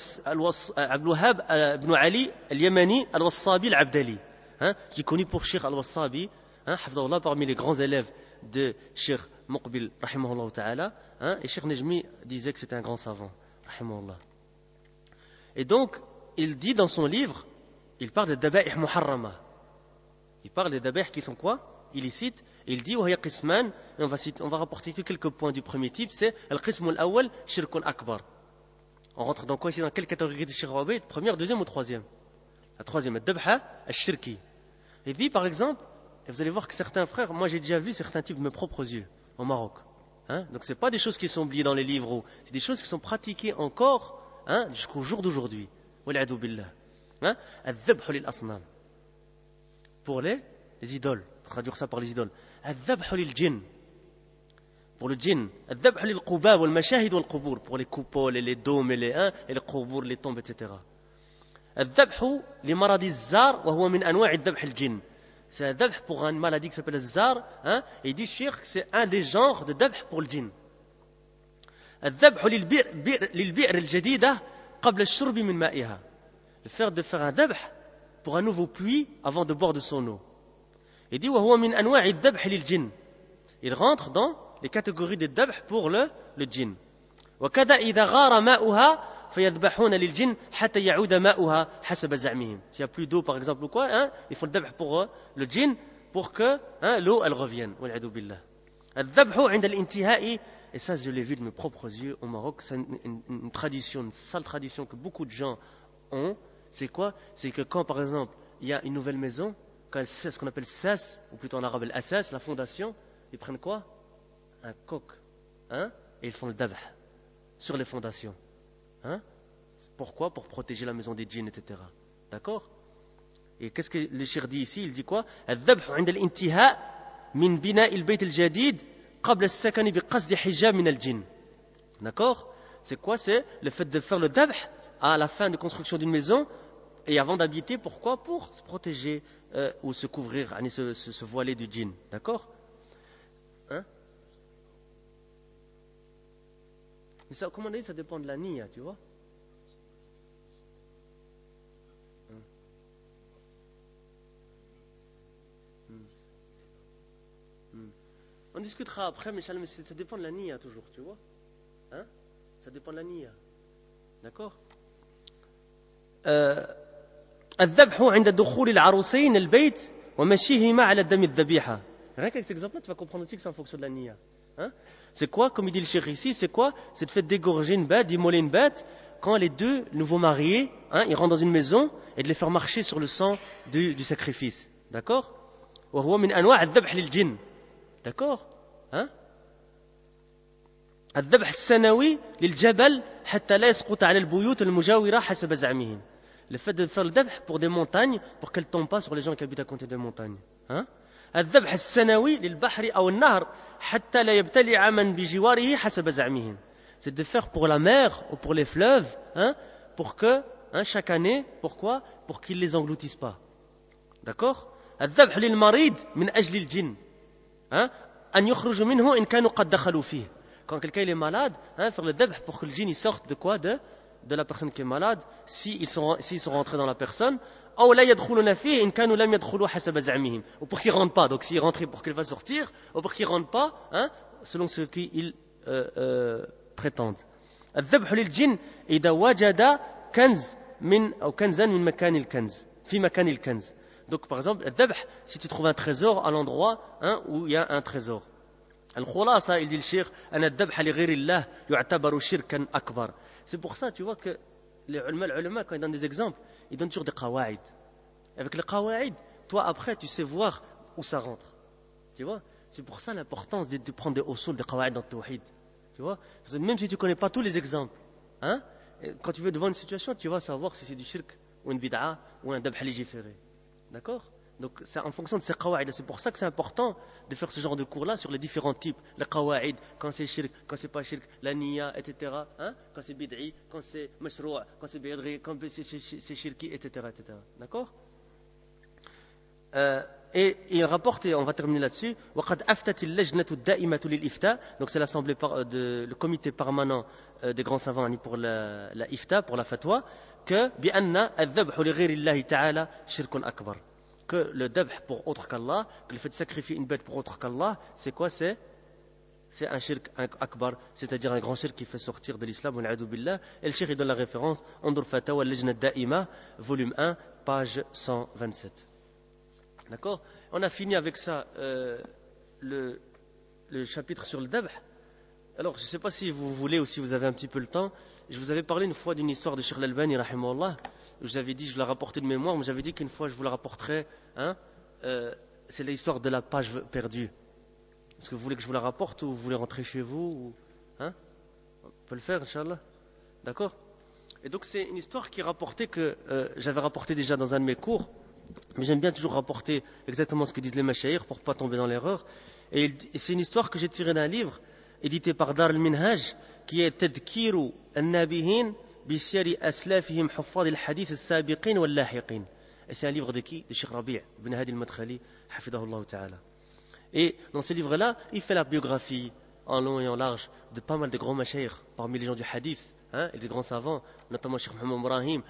Speaker 1: Wahhab ibn Ali al-Yamani al-Wassabi al-Abdali, hein, qui est connu pour Cheikh al-Wassabi, hein, hafidahullah, parmi les grands élèves de Cheikh Muqbil rahimahullah ta'ala, hein, et Cheikh Nejmi disait que c'était un grand savant rahimahullah. Et donc il dit dans son livre, il parle des daba'ih muharrama, il parle des daba'ih qui sont quoi? Illicites. Il dit وهي قسمان, et on va rapporter que quelques points du premier type, c'est القسم الأول شرك أكبر. On rentre dans quoi ici? Dans quelle catégorie de shirk Ubayd? Première, deuxième ou troisième? La troisième, الذبح الشركي. Il dit par exemple, et vous allez voir que certains frères, moi j'ai déjà vu certains types de mes propres yeux au Maroc, hein? Donc c'est pas des choses qui sont oubliées dans les livres, c'est des choses qui sont pratiquées encore, hein, jusqu'au jour d'aujourd'hui. والعياذ بالله. Hein? الذبح للأصنام, pour les idoles, traduire ça par les idoles. الذبح للجن, pour le djinn. الذبح للقباب والمشاهد والقبور, pour les coupoles et les dômes et les قبور, les tombes, etc. الذبح لمرض الزار وهو من أنواع الذبح الجن. C'est un dhabh pour une maladie qui s'appelle le zar, hein, et il dit cheikh que c'est un des genres de dhabh pour le djinn. الذبح للبئر الجديدة قبل الشرب من مائها. Le fait de faire un dhabh pour un nouveau puits avant de boire de son eau. Il dit وهو من أنواع الذبح للجن. Il rentre dans les catégories de dhabh pour le djinn. وكذا إذا غار ماؤها فيذبحون للجن حتى يعود ماؤها حسب زعمهم. S'il n'y a plus d'eau par exemple ou quoi, hein, il faut le dhabh pour le djinn pour que, hein, l'eau elle revienne. والعياذ بالله. الذبح عند الانتهاء, et ça je l'ai vu de mes propres yeux au Maroc, c'est une tradition, une sale tradition que beaucoup de gens ont. C'est quoi? C'est que quand par exemple il y a une nouvelle maison, quand c'est ce qu'on appelle sas, ou plutôt en arabe l'assas, la fondation, ils prennent quoi? Un coq, hein, et ils font le dhabh sur les fondations, hein. Pourquoi? Pour protéger la maison des djinns, etc. D'accord? Et qu'est-ce que le cheikh dit ici? Il dit quoi? الذبح عند الانتهاء من بناء البيت الجديد قبل السكن بقصد حجاب من الجن. D'accord? C'est quoi? C'est le fait de faire le dhabh à la fin de construction d'une maison et avant d'habiter. Pourquoi? Pour se protéger ou se couvrir, se voiler du djinn. D'accord? Hein? Mais ça, comme on dit, ça dépend de la niya, tu vois. On discutera après, mais ça dépend de la niya toujours, tu vois. Hein? Ça dépend de la niya. D'accord? الذبح عند دخول العروسين البيت ومشيهما على دم الذبيحة. Rien qu'avec cet exemple-là, tu vas comprendre aussi que c'est en fonction de la niya. Hein? C'est quoi, comme il dit le cheikh ici, c'est quoi? C'est le fait d'égorger une bête, d'immoler une bête quand les deux nouveaux mariés, ils rentrent dans une maison et de les faire marcher sur le sang du sacrifice. D'accord? وهو من أنواع الذبح للجن. D'accord? الذبح السنوي للجبل حتى لا يسقط على البيوت المجاورة حسب زعمهم. Le fait de faire le dhabh pour des montagnes, pour qu'elles ne tombent pas sur les gens qui habitent à côté des montagnes. الذبح السنوي للبحر أو النهر حتى لا يبتلع من بجواره حسب زعمهم. C'est de faire pour la mer ou pour les fleuves, pour que, chaque année, pourquoi? Pour qu'ils ne les engloutissent pas. D'accord? الذبح للمريض من أجل الجن. أن يخرجوا منه إن كانوا قد دخلوا فيه. Quand quelqu'un est malade, faire le dhabh pour que le djinn sorte de quoi? De la personne qui est malade, s'ils sont rentrés dans la personne, ou لا يدخلون فيه إن كانوا لم يدخلوا حسب زعمهم. Ou pour qu'ils ne rentrent pas, donc s'ils rentrent pour qu'il va sortir, ou pour qu'ils ne rentrent pas, selon ce qu'ils prétendent. الذبح للجن إذا وجد كنز أو كنزا من مكان الكنز في مكان الكنز. Donc par exemple, le dhabh, si tu trouves un trésor à l'endroit où il y a un trésor. الخلاصة, il dit le cheikh, أن الذبح لغير الله يعتبر شركا أكبر. C'est pour ça, tu vois que les ulama, quand ils donnent des exemples, ils donnent toujours des qawaïd. Avec les qawaïd, toi après, tu sais voir où ça rentre. Tu vois? C'est pour ça l'importance de prendre des usul, des qawaïd dans le tawhid. Tu vois? Parce que même si tu ne connais pas tous les exemples, quand tu veux devant une situation, tu vas savoir si c'est du shirk, ou une bid'a, ou un dhabh légiféré. D'accord? Donc c'est en fonction de ces qawaïd. C'est pour ça que c'est important de faire ce genre de cours-là sur les différents types. Les qawaïd, quand c'est shirk, quand c'est pas shirk, la niya, etc. Quand c'est bid'i, quand c'est mashrou', quand c'est bid'i, quand c'est shirki, etc. D'accord? Et il rapporte, et on va terminer là-dessus, وقد أفتت اللجنة الدائمة للإفتاء. Donc c'est l'assemblée le comité permanent des grands savants pour la ifta, pour la fatwa, que بأن الذبح لغير الله تعالى شرك أكبر. Que le dhabh pour autre qu'Allah, que le fait de sacrifier une bête pour autre qu'Allah, c'est quoi? C'est un shirk akbar, c'est-à-dire un grand shirk qui fait sortir de l'islam, et le shirk il donne la référence Andur Fatawa al-Lajna Da'ima, volume 1, page 127. D'accord? On a fini avec ça le chapitre sur le dhabh. Alors je ne sais pas si vous voulez ou si vous avez un petit peu le temps. Je vous avais parlé une fois d'une histoire de Cheikh Al-Albani rahimahullah. J'avais dit, je vous la rapportais de mémoire, mais j'avais dit qu'une fois je vous la rapporterai. C'est l'histoire de la page perdue. Est-ce que vous voulez que je vous la rapporte ou vous voulez rentrer chez vous On peut le faire, Inch'Allah. D'accord? Et donc c'est une histoire qui rapportait que j'avais rapporté déjà dans un de mes cours, mais j'aime bien toujours rapporter exactement ce que disent les mashayikh pour ne pas tomber dans l'erreur. Et c'est une histoire que j'ai tirée d'un livre édité par Dar al-Minhaj qui est Tadkiru al-Nabihin بسير أسلافهم حفاظ الحديث السابقين واللاحقين. Et c'est un livre de qui? De Cheikh Rabi' ibn Hadi al-Madkhali, hafidahullah ta'ala. Et dans ce livre-là, il fait la biographie en long et en large de pas mal de grands mashayikh parmi les gens du hadith et des grands savants, notamment Cheikh Mohammed Ibrahim,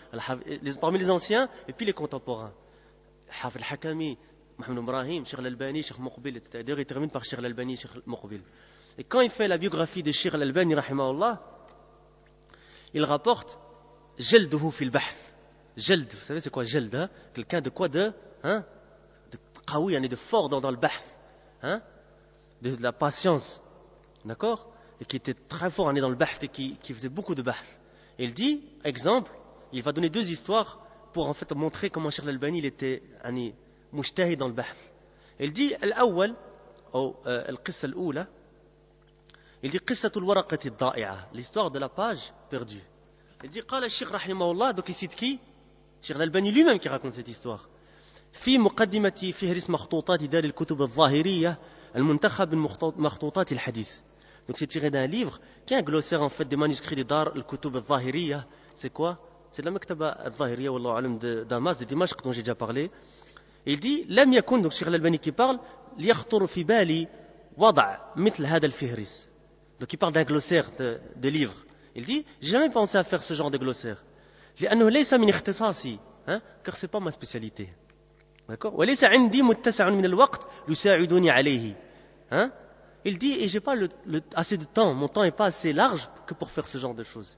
Speaker 1: parmi les anciens et puis les contemporains. Hafid al-Hakami, Mohammed Ibrahim, Cheikh Al-Albani, Cheikh Muqbil, etc. D'ailleurs, il termine par Cheikh Al-Albani, Cheikh Muqbil. Et quand il fait la biographie de Cheikh Al-Albani, rahimahullah, il rapporte Jalduhu fil bahth. Jald, vous savez c'est quoi Jald? Quelqu'un de quoi? De qawi, de fort dans le bahth. De la patience. D'accord? Et qui était très fort dans le bahth et qui faisait beaucoup de bahth. Et il dit, exemple, il va donner deux histoires pour en fait montrer comment Cheikh Al-Albani il était mujtahid dans le bahth. Il dit, al-awwal, ou al-qissa al-oula, il dit qissatul waraqati ad-da'i'a, l'histoire de la page perdue. Il dit qala Cheikh rahimahullah, donc il cite qui? Cheikh Al-Albani lui-même qui raconte cette histoire. في مقدمة فهرس مخطوطات دار الكتب الظاهرية المنتخب من مخطوطات الحديث. Donc c'est tiré d'un livre qui est un glossaire en fait des manuscrits de Dar al-Kutub al-Zahiriya. C'est quoi? C'est de la Maktaba al-Zahiriya wallahu alam de Damas, de Dimashq dont j'ai déjà parlé. Et il dit لم يكن, donc Cheikh Al-Albani qui parle, ليخطر في بالي وضع مثل هذا الفهرس. Donc il parle d'un glossaire de livres. Il dit, j'ai jamais pensé à faire ce genre de glossaire. لأنه ليس من اختصاصي, car c'est pas ma spécialité. D'accord? وليس عندي متسع من الوقت يساعدني عليه. Il dit, et j'ai pas assez de temps, mon temps est pas assez large que pour faire ce genre de choses.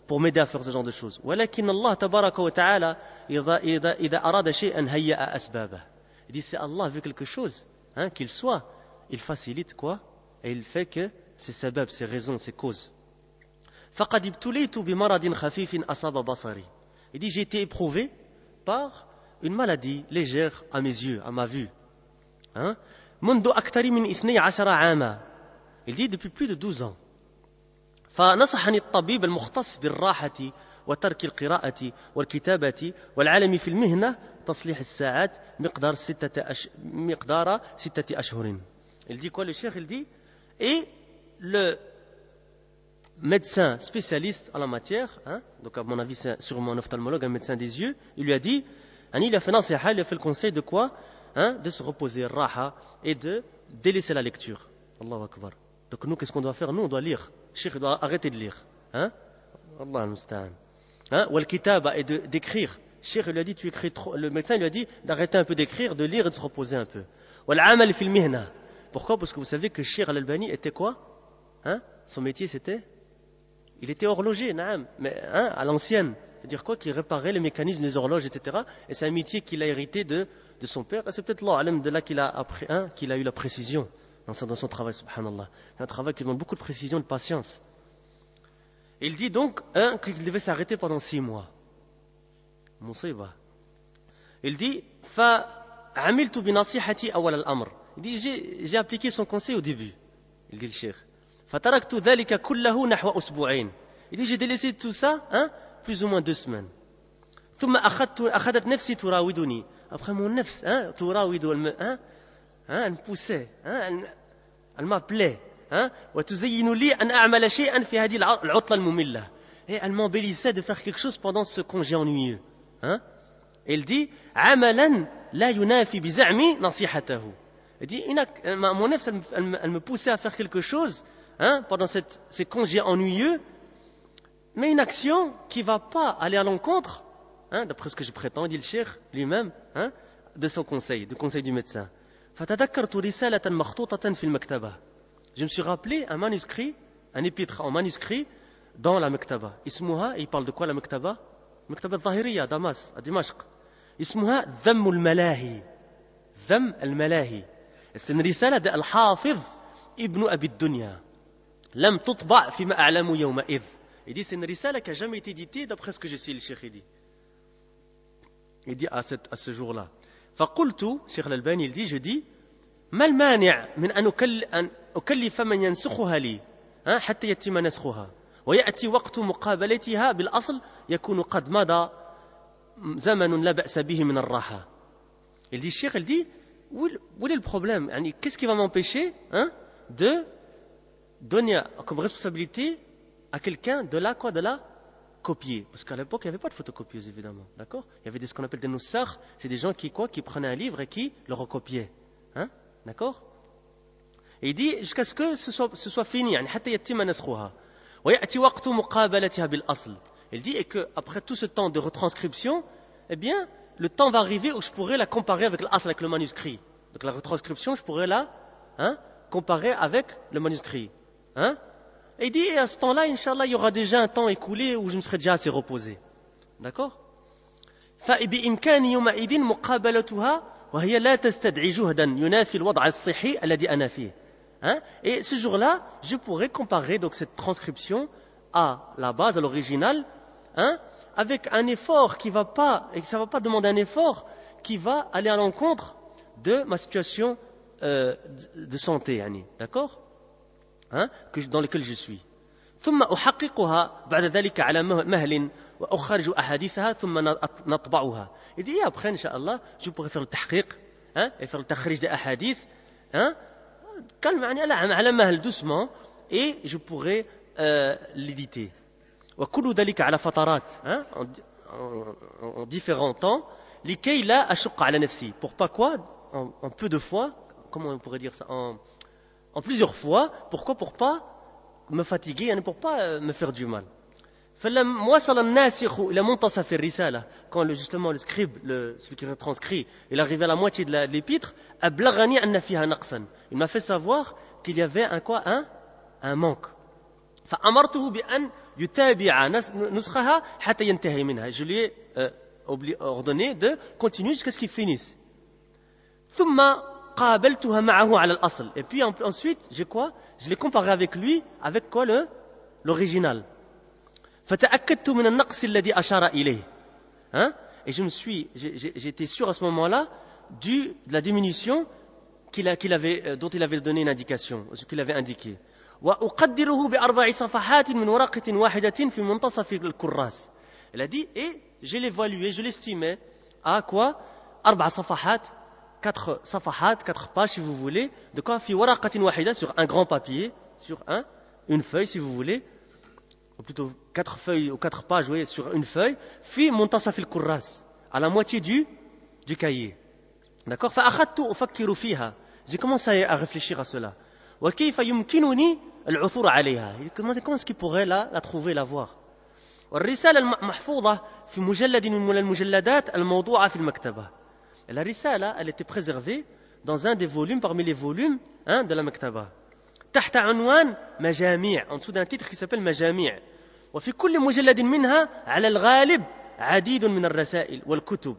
Speaker 1: Pour m'aider à faire ce genre de choses. ولكن الله تبارك وتعالى إذا أراد شيئا هيأ أسبابه. Il dit, c'est Allah veut quelque chose, qu'il soit, il facilite quoi? Et il fait que ses sabab, ses raisons, ses causes. فقد ابتليت بمرض خفيف أصاب بصري. Il dit j'ai été éprouvé par une maladie légère à mes yeux, à ma vue. Hein? منذ أكثر من 12 عاما. Il dit depuis plus de 12 ans. فنصحني الطبيب المختص بالراحة وترك القراءة والكتابة والعلم في المهنة تصليح الساعات مقدار 6 أشهر. Il dit quoi le cheikh? Il dit et le médecin spécialiste en la matière, hein, donc à mon avis c'est sûrement un ophtalmologue, un médecin des yeux, il lui a dit, il a fait nasiha, il a fait le conseil de quoi, hein, de se reposer, raha, et de délaisser la lecture. Allahu Akbar. Donc nous, qu'est-ce qu'on doit faire? Nous, on doit lire. Le cheikh doit arrêter de lire. Hein? Allah al-Musta'an. Hein? Ou al-kitaba, et d'écrire. Le cheikh lui a dit, tu écris trop. Le médecin lui a dit d'arrêter un peu d'écrire, de lire et de se reposer un peu. Ou al-amal fil mihna. Pourquoi? Parce que vous savez que Cheikh Al-Albani était quoi? Hein? Son métier c'était? Il était horloger, naam, mais hein, à l'ancienne. C'est-à-dire quoi? Qu'il réparait les mécanismes des horloges, etc. Et c'est un métier qu'il a hérité de son père. Et c'est peut-être là, de là qu'il a appris, hein, qu'il a eu la précision dans son travail, subhanallah. C'est un travail qui demande beaucoup de précision et de patience. Et il dit donc qu'il devait s'arrêter pendant 6 mois. Musiba. Il dit فعملت بنصيحتي أول الأمر. Il dit j'ai appliqué son conseil au début. Il dit le cheikh. فتركت ذلك كله نحو أسبوعين. Il dit j'ai délaissé tout ça, hein, plus ou moins 2 semaines. ثم أخذت نفسي تراودني. Après mon nefs, hein, تراود, hein, elle me poussait, hein, elle m'appelait, hein, وتزين لي أن أعمل شيئا في هذه العطلة المملة. Et elle m'embellissait de faire quelque chose pendant ce congé ennuyeux. Hein? Et il dit عملا لا ينافي بزعمي نصيحته. Il dit mon nefs, elle me poussait à faire quelque chose, hein, pendant ces congés ennuyeux, mais une action qui ne va pas aller à l'encontre, hein, d'après ce que je prétends, dit le cheikh lui-même, hein, de son conseil, du conseil du médecin. فتذكرت رسالة مخطوطة في المكتبة. Je me suis rappelé un manuscrit, un épître en manuscrit dans la Mektaba. اسمها, il parle de quoi la Mektaba? Mektaba الظاهرية à Dimashq. اسمها ذم الملاهي. ذم الملاهي. C'est une رسالة الحافظ ابن أبي الدنيا. لم تطبع فيما أعلم يومئذ. Il dit c'est une رسالة qui n'a jamais été éditée d'après ce que je sais, le cheikh dit. Il dit à ce jour-là. فقلت, Cheikh Al-Albani, il dit, je dis, ما المانع من أن أكلف من ينسخها لي حتى يتم نسخها ويأتي وقت مقابلتها بالأصل يكون قد مضى زمن لا بأس به من الراحة. Il dit, Cheikh, il dit, où est le problème? Qu'est-ce qui va m'empêcher, hein, de donner comme responsabilité à quelqu'un de la copier? Parce qu'à l'époque, il n'y avait pas de photocopieuse, évidemment. D'accord? Il y avait ce qu'on appelle des noussakh, c'est des gens qui prenaient un livre et qui le recopiaient. Hein? D'accord? Et il dit, jusqu'à ce que ce soit fini, حتى يتم نسخها ويأتي وقت مقابلتها بالأصل. Il dit, et que après tout ce temps de retranscription, eh bien, le temps va arriver où je pourrais la comparer avec l'asl, avec le manuscrit. Donc la retranscription, je pourrais la, hein, comparer avec le manuscrit. Hein? Et il dit, et à ce temps-là, Inch'Allah, il y aura déjà un temps écoulé où je me serai déjà assez reposé. D'accord? فبإمكاني يومئذ مقابلتها وهي لا تستدعي جهدا ينافي الوضع الصحي الذي أنا فيه. Hein? Et ce jour-là, je pourrais comparer donc cette transcription à la base, à l'original, hein, avec un effort qui va pas, et que ça va pas demander un effort qui va aller à l'encontre de ma situation de santé, d'accord, hein, dans lequel je suis. ثم أحققها بعد ذلك على مهل وأخرج أحاديثها ثم نطبعها. Il dit, et après, Inch'Allah, je pourrais faire le tahqiq, hein, et faire le takhrij des ahadith, hein, calme, على مهل, doucement, et je pourrais l'éditer. وكل ذلك على فترات, hein, en différents temps, لكي لا أشق على نفسي. Pour pas quoi, en peu de fois, comment on pourrait dire ça, en plusieurs fois. Pourquoi? Pour pas me fatiguer, pour pas me faire du mal. فلما وصل الناسخ إلى منتصف الرسالة, quand justement le scribe, celui qui retranscrit, il arrivait à la moitié de l'épître, أبلغني أن فيها نقصا. Il m'a fait savoir qu'il y avait un manque. فأمرته بأن يتابع نسخها حتى ينتهي منها. Je lui ai ordonné de continuer jusqu'à ce qu'il finisse. ثم قابلتها معه على الأصل. Et puis ensuite, je l'ai comparé avec lui, avec quoi, l'original. فتأكدت من النقص الذي أشار إليه. Hein? Et j'étais sûr à ce moment-là de la diminution dont il avait donné une indication, ce qu'il avait indiqué. وأقدره ب4 صفحات من ورقة واحدة في منتصف الكراس. Elle a dit, et je l'évaluais, je l'estimais à quoi 4 صفحات, 4 صفحات, 4 pages si vous voulez, de quoi في ورقة واحدة, sur un grand papier, sur une feuille si vous voulez, ou plutôt 4 feuilles ou 4 pages, oui, sur une feuille, في منتصف الكراس, à la moitié du cahier. D'accord? فأخذت أفكر فيها. J'ai commencé à réfléchir à cela. وكيف يمكنني العثور عليها. Comment est-ce qu'il pourrait la trouver, la voir? والرسالة المحفوظة في مجلد من المجلدات الموضوعة في المكتبة. La risala, elle était préservée dans un des volumes, parmi les volumes de la Maktaba. تحت عنوان مجاميع, en dessous d'un titre qui s'appelle مجاميع. وفي كل مجلد منها على الغالب عديد من الرسائل والكتب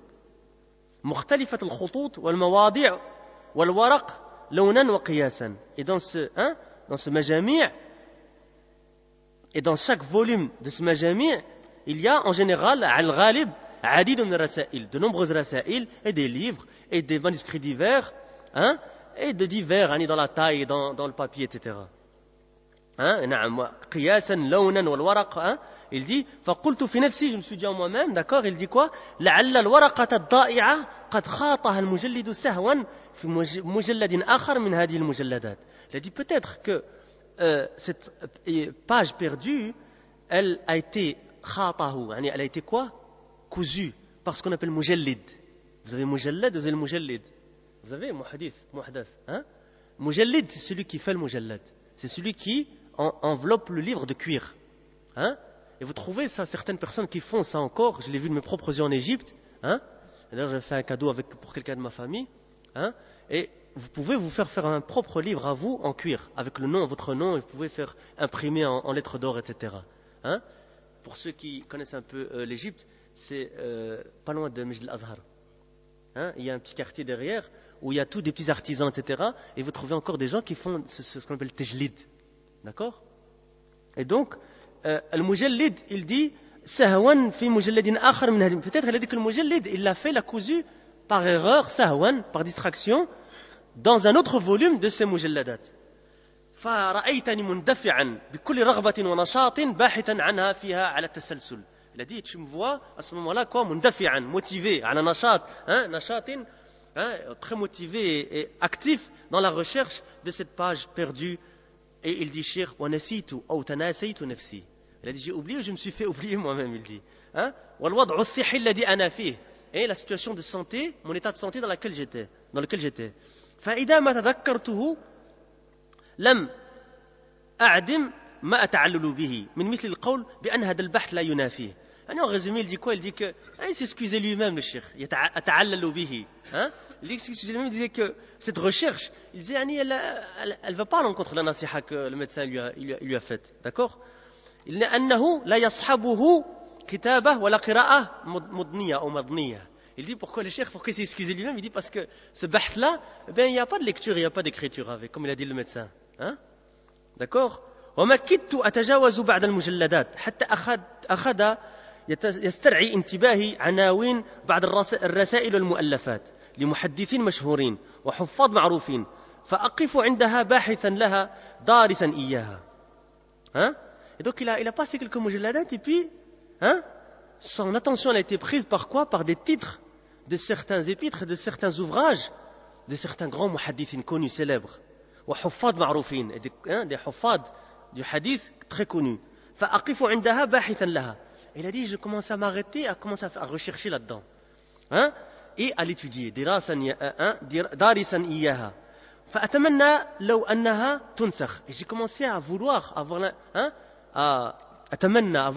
Speaker 1: مختلفة الخطوط والمواضيع والورق لونا وقياسا. Et dans ce مجاميع, et dans chaque volume de ce مجاميع, il y a en général على الغالب عديد من الرسائل, de nombreuses رسائل et des livres et des manuscrits divers, et de divers, dans la taille, dans le papier, etc. نعم قياسا لونا والورق. Il dit فقلت في نفسي, je me suis dit en moi-même, d'accord, il dit quoi, لعل الورقة الضائعة قد خاطها المجلد سهوا في مجلد آخر من هذه المجلدات. Il a dit peut-être que cette page perdue, elle a été خاطه, elle a été quoi, cousue par ce qu'on appelle mujallid. Vous avez mujallad, vous avez le mujallid. Vous avez muhadath. Mujallid, c'est celui qui fait le mujallad. C'est celui qui enveloppe le livre de cuir. Et vous trouvez ça, certaines personnes qui font ça encore. Je l'ai vu de mes propres yeux en Égypte. D'ailleurs, j'ai fait un cadeau pour quelqu'un de ma famille. Et vous pouvez vous faire un propre livre à vous en cuir, avec le nom, votre nom, et vous pouvez faire imprimer en lettres d'or, etc. Pour ceux qui connaissent un peu l'Égypte, c'est pas loin de Majd al-Azhar. Il y a un petit quartier derrière où il y a tous des petits artisans, etc. Et vous trouvez encore des gens qui font ce qu'on appelle tajlid. D'accord? Et donc, al-mujallid, il dit sahwan fi mujalladin akhar min hadim. Peut-être elle a dit que le mujallid, il l'a fait, l'a cousu par erreur, sahwan, par distraction, dans un autre volume de ces mujalladat. فرأيتني مندفعا بكل رغبة ونشاط باحثا عنها فيها على التسلسل. Il a dit, tu me vois à ce moment-là quoi, mundafi'an, motivé, على نشاط, نشاط, très motivé et actif dans la recherche de cette page perdue. Et il dit, Cheikh, ونسيت أو تناسيت نفسي. Il a dit, j'ai oublié ou je me suis fait oublier moi-même, il dit. والوضع الصحي الذي أنا فيه. Et la situation de santé, mon état de santé dans lequel j'étais. فإذا ما تذكرته لم أعدم ما أتعلل به من مثل القول بأن هذا البحث لا ينافيه. En résumé, il dit quoi? Il dit que il s'excusait lui-même, le cheikh. أتعلل به. Il s'excusait lui-même, il disait que cette recherche, il disait elle va pas à l'encontre de la nasiha que le médecin lui a faite. D'accord? Il dit أنه لا يصحبه كتابة ولا قراءة مضنية أو مضنية. Il dit pourquoi le cheikh, pourquoi il s'est excusé lui-même? Il dit parce que ce bahth-là, il n'y a pas de lecture, il n'y a pas d'écriture avec, comme il a dit le médecin. D'accord? وما كدت أتجاوز بعد المجلدات حتى أخذ يسترعي انتباهي عناوين بعض الرسائل والمؤلفات لمحدثين مشهورين وحفاظ معروفين فأقف عندها باحثا لها دارسا إياها. Et donc il a passé quelques mujalladat et puis son attention a été prise par quoi? Par des titres de certains épîtres, de certains ouvrages de certains grands muhaddithines connus, célèbres, وحفاظ معروفين, des huffad du hadith très connus. فأقف عندها باحثا لها. Il a dit, je commence à m'arrêter, à commencer à rechercher là-dedans. Et à l'étudier. دارسا إياها. فأتمنى لو أنها تنسخ. Et j'ai commencé à vouloir avoir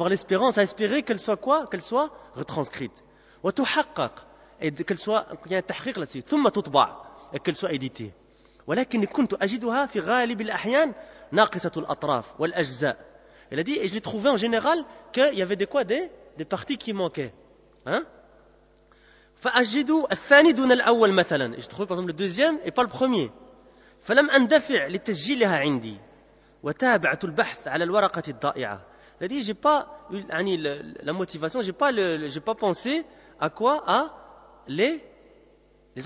Speaker 1: l'espérance, à espérer qu'elle soit quoi? Qu'elle soit retranscrite. وتحقق. Et qu'elle soit, qu'il y ait un tahqiq là-dessus. ثم تطبع. Et qu'elle soit éditée. ولكن كنت أجدها في غالب الأحيان ناقصة الأطراف والأجزاء. Il a dit, et je l'ai trouvé en général qu'il y avait des parties qui manquaient. فأجد الثاني دون الأول مثلا. Je trouve par exemple le deuxième et pas le premier. فلم أندفع لتسجيلها عندي وتابعت البحث على الورقة الضائعة Il a dit, j'ai pas eu la motivation, j'ai pas pensé à quoi? À les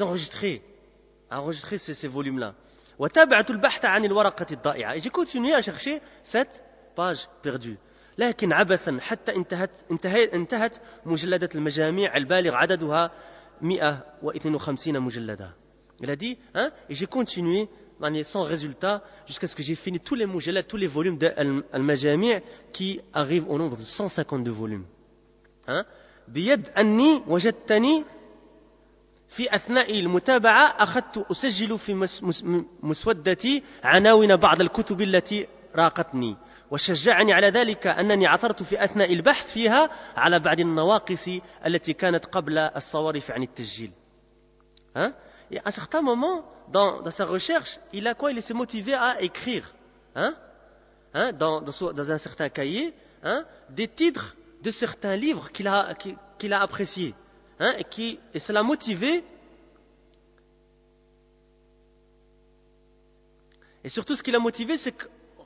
Speaker 1: enregistrer, à enregistrer ces volumes-là. وتابعت البحث عن الورقة الضائعة. Et j'ai continué à chercher cette page perdue. لكن عبثا حتى انتهت مجلدة المجاميع البالغ عددها 152 مجلدة. Il a dit, et j'ai continué sans résultat jusqu'à ce que j'ai fini tous les mujallad, tous les volumes de Al-Majami' qui arrivent au nombre de 152 volumes. بيد أني وجدتني في أثناء المتابعة أخذت أسجل في مسودتي عناوين بعض الكتب التي راقتني وشجعني على ذلك أنني عثرت في أثناء البحث فيها على بعض النواقص التي كانت قبل الصوارف عن التسجيل. Et à un certain moment, dans sa recherche, il s'est motivé à écrire, dans un certain cahier, des titres de certains livres qu'il a appréciés, et ça l'a motivé. Et surtout, ce qui l'a motivé, c'est que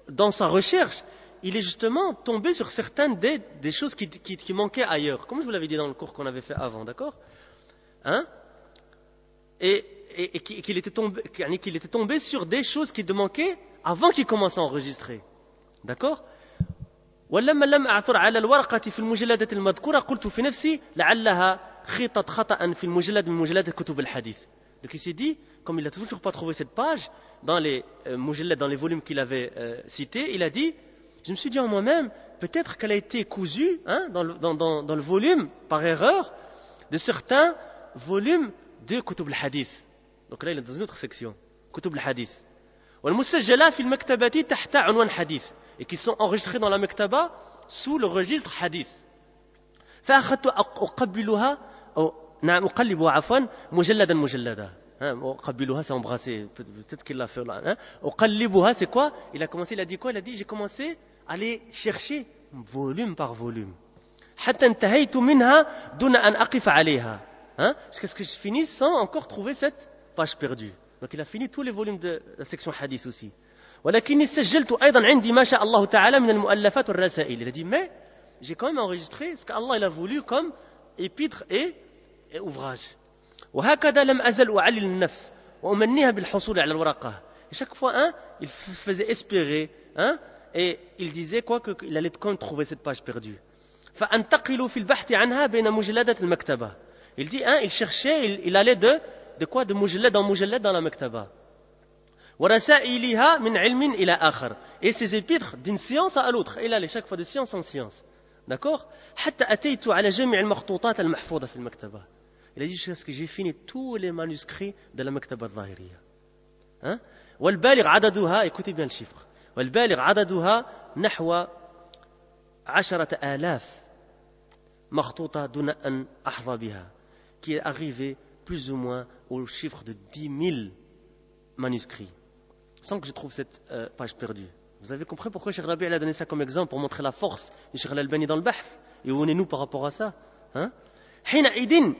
Speaker 1: dans sa recherche, il est justement tombé sur certaines des choses qui manquaient ailleurs, comme je vous l'avais dit dans le cours qu'on avait fait avant, d'accord? Et qu'il était tombé sur des choses qui manquaient avant qu'il commence à enregistrer. D'accord? ولما لم أعثر على الورقة في المجلدة المذكورة قلت في نفسي لعلها خطت خطأ في المجلد من مجلدات كتب الحديث. Donc il s'est dit, comme il n'a toujours pas trouvé cette page dans les volumes qu'il avait cités, il a dit, je me suis dit en moi-même, peut-être qu'elle a été cousue dans le volume par erreur de certains volumes de كتب الحديث. Donc là, il est dans une autre section. كتب الحديث. والمسجلة في المكتبة تحت عنوان حديث. Et qui sont enregistrés dans la mektaba sous le registre hadith. فأخذت أقبلها مجلدا مجلدا. أقبلها c'est embrasser. Peut-être qu'il l'a fait là. أقلبها c'est quoi? Il a dit quoi? Il a dit j'ai commencé à aller chercher volume par volume. حتى انتهيت منها دون أن أقف عليها. Jusqu'à ce que je finisse sans encore trouver cette page perdue. Donc il a fini tous les volumes de la section hadith aussi. ولكني سجلت أيضا عندي ما شاء الله تعالى من المؤلفات والرسائل. Il a dit mais j'ai quand même enregistré ce qu'Allah il a voulu comme épître et ouvrage. وهكذا لم أزل أعلل النفس وأمنيها بالحصول على الورقة. Et chaque fois il faisait espérer et il disait quoi qu'il allait quand même trouver cette page perdue. فأنتقل في البحث عنها بين مجلدات المكتبة. Il dit il cherchait, il allait de quoi, de mujallad en mujallad dans la mektaba. ورسائلها من علم إلى آخر. Et ces épîtres d'une science à l'autre. Il allait chaque fois de science en science. D'accord? حتى أتيت على جميع المخطوطات المحفوظة في المكتبة. Il a dit jusqu'à ce que j'ai fini tous les manuscrits de la mektaba الظاهرية. والبالغ عددها, écoutez bien le chiffre. والبالغ عددها نحو 10,000 مخطوطة دون أن أحظى بها. Qui est arrivé plus ou moins au chiffre de 10 000 manuscrits. Sans que je trouve cette page perdue. Vous avez compris pourquoi Cheikh Rabi' a donné ça comme exemple pour montrer la force de Cheikh Al-Albani dans le bahth? Et où en est-nous par rapport à ça? حينئذ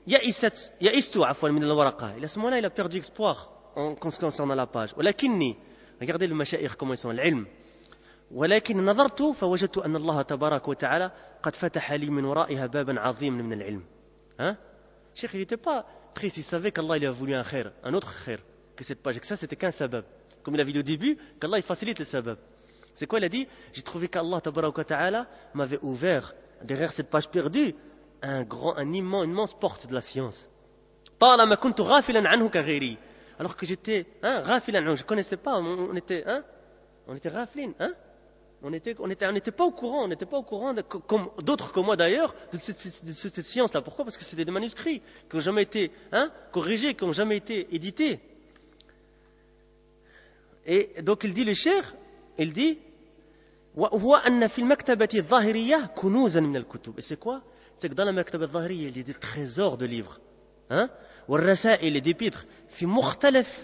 Speaker 1: يئست عفوا من الورقة. Et à ce moment-là, il a perdu espoir en concernant la page. ولكني, regardez le mashayikh comment ils sont, العلم. ولكن نظرت فوجدت أن الله تبارك وتعالى قد فتح لي من ورائها بابا عظيما من العلم. Cheikh, il n'était pas triste, il savait qu'Allah il a voulu un khair, un autre khair que cette page, et que ça c'était qu'un sabab. Comme il a dit au début, qu'Allah il facilite le sabab. C'est quoi? Il a dit, j'ai trouvé qu'Allah tabaraka wa ta'ala m'avait ouvert derrière cette page perdue une immense porte de la science. طالما كنت غافلا عنه كغيري. Alors que j'étais غافلا عنه, je ne connaissais pas, on était غافلين, on n'était pas au courant, comme d'autres que moi d'ailleurs, de cette science-là. Pourquoi? Parce que c'était des manuscrits qui n'ont jamais été corrigés, qui n'ont jamais été édités. Et donc il dit le cheikh, il dit وهو أن في المكتبة الظاهرية كنوزا من الكتب. Et c'est quoi? C'est que dans la مكتبة الظاهرية il y a des trésors de livres. والرسائل des épîtres في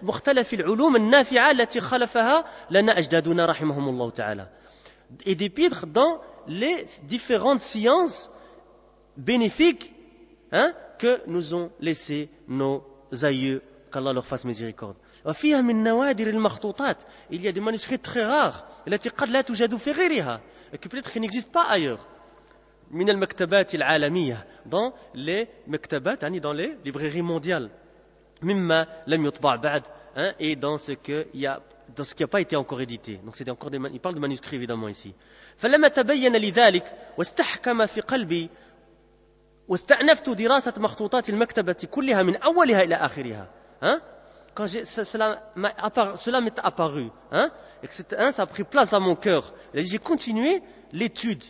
Speaker 1: مختلف العلوم النافعة التي خلفها لنا أجدادنا رحمهم الله تعالى. Et d'épîtres dans les différentes sciences bénéfiques que nous ont laissé nos aïeux, qu'Allah leur fasse miséricorde. وفيها من نوادر المخطوطات. Il y a des manuscrits très rares التي قد لا توجد في غيرها. et que peut-être il n'existe pas ailleurs. من المكتبات العالمية, dans les مكتبات, dans les librairies mondiales. مما لم يطبع بعد, et dans ce qui n'a pas été encore édité. Donc c'est encore il parle de manuscrits évidemment ici. فلما تبين لذلك واستحكم في قلبي واستأنفت دراسة مخطوطات المكتبة كلها من أولها إلى آخرها. Quand cela m'est apparu, et que ça a pris place dans mon cœur, j'ai continué l'étude.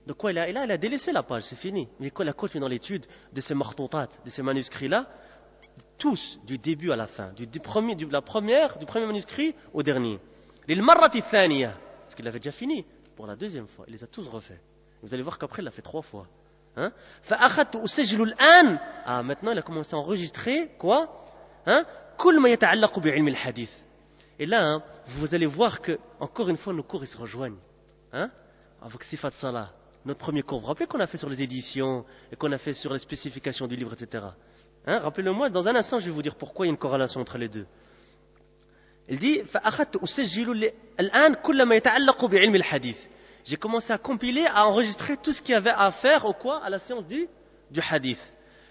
Speaker 1: De quoi il a délaissé la page, c'est fini. Mais il a continué dans l'étude de ces makhtoutat, de ces manuscrits-là, tous, du début à la fin, du premier manuscrit au dernier. للمرة الثانية, parce qu'il avait déjà fini, pour la deuxième fois, il les a tous refaits. Vous allez voir qu'après il l'a fait 3 fois. فأخذت أسجل الآن, maintenant il a commencé à enregistrer, quoi, كل ما يتعلق بعلم الحديث. Et là, vous allez voir que, encore une fois, nos cours ils se rejoignent. Avec Sifat Salah, notre premier cours. Vous vous rappelez qu'on a fait sur les éditions et qu'on a fait sur les spécifications du livre, etc. Rappelez-le-moi, dans un instant, je vais vous dire pourquoi il y a une corrélation entre les deux. Il dit فأخذت أسجل الآن كل ما يتعلق بعلم الحديث. J'ai commencé à compiler, à enregistrer tout ce qu'il y avait à faire au quoi, à la science du hadith.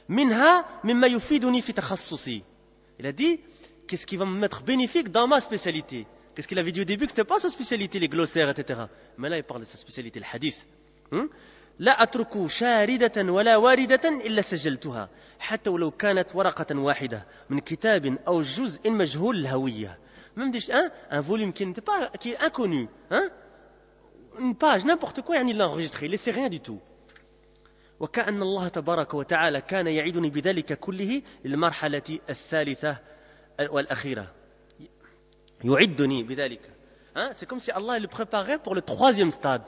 Speaker 1: منها مما يفيدني في تخصصي. Il a dit, qu'est-ce qui va me mettre bénéfique dans ma spécialité? Qu'est-ce qu'il avait dit au début que ce n'était pas sa spécialité, les glossaires, etc. Mais là, il parle de sa spécialité, le hadith. لا أترك شاردة ولا واردة إلا سجلتها حتى ولو كانت ورقة واحدة من كتاب أو جزء مجهول الهوية. Même un volume qui est inconnu, une page, n'importe quoi, il l'a enregistré, il ne laissait rien du tout. وكأن الله تبارك وتعالى كان يعيدني بذلك كله للمرحلة الثالثة والأخيرة. يعدني بذلك. C'est comme si Allah le préparait pour le 3e stade.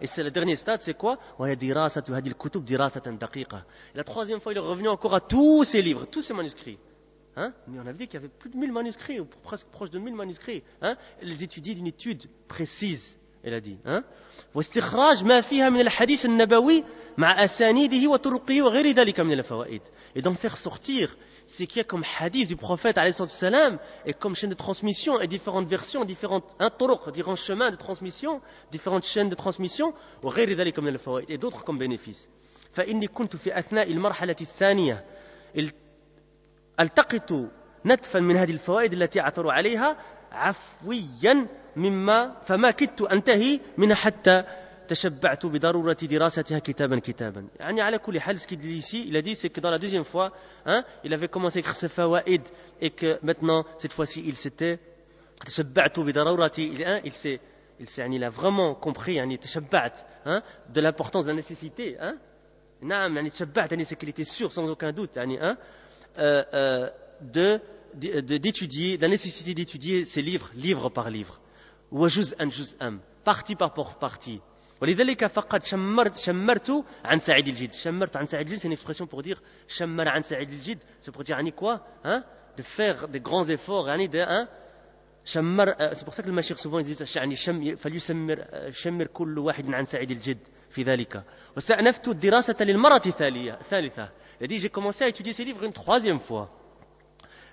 Speaker 1: Et c'est le dernier stade, c'est quoi? وهي دراسة هذه الكتب دراسة دقيقة. La 3e fois, il est revenu encore à tous ces livres, tous ces manuscrits. Mais on avait dit qu'il y avait plus de 1000 manuscrits, ou presque proche de 1000 manuscrits. Il les étudiait d'une étude précise. Il a dit واستخراج ما فيها من الحديث النبوي مع أسانيده وطرقه وغير ذلك من الفوائد. Et d'en faire sortir ce qu'il y a comme hadith du prophète alayhi salam et comme chaîne de transmission et différentes versions, différentes turuq, différents chemins de transmission, différentes chaînes de transmission وغير ذلك من الفوائد et d'autres comme bénéfices. فإني كنت في أثناء المرحلة الثانية التقط نتفا من هذه الفوائد التي عثر عليها عفويا فما كدت أنتهي منها حتى تشبعت بضرورة دراستها كتابا. يعني على كل حال, ce qu'il dit ici, il a dit, c'est que dans la deuxième fois, il avait commencé à écrire ses fawaïd et que maintenant, cette fois-ci, il s'était تشبعت بضرورة, il a vraiment compris, تشبعت, de l'importance de la nécessité. نعم, تشبعت, c'est qu'il était sûr, sans aucun doute, d'étudier, de la nécessité d'étudier ces livres, livre par livre. وجزءا جزءا, partie par partie. ولذلك فقد شمرت عن سعيد الجد. شمرت عن سعيد الجد, c'est une expression pour dire شمر عن سعيد الجد, c'est pour dire quoi, de faire des grands efforts, شمر. C'est pour ça que le mashayikh souvent ils disent فليشمر كل واحد عن سعيد الجد في ذلك. واستأنفت الدراسة للمرة الثالثة. Il a dit, j'ai commencé à étudier ces livres une 3e fois.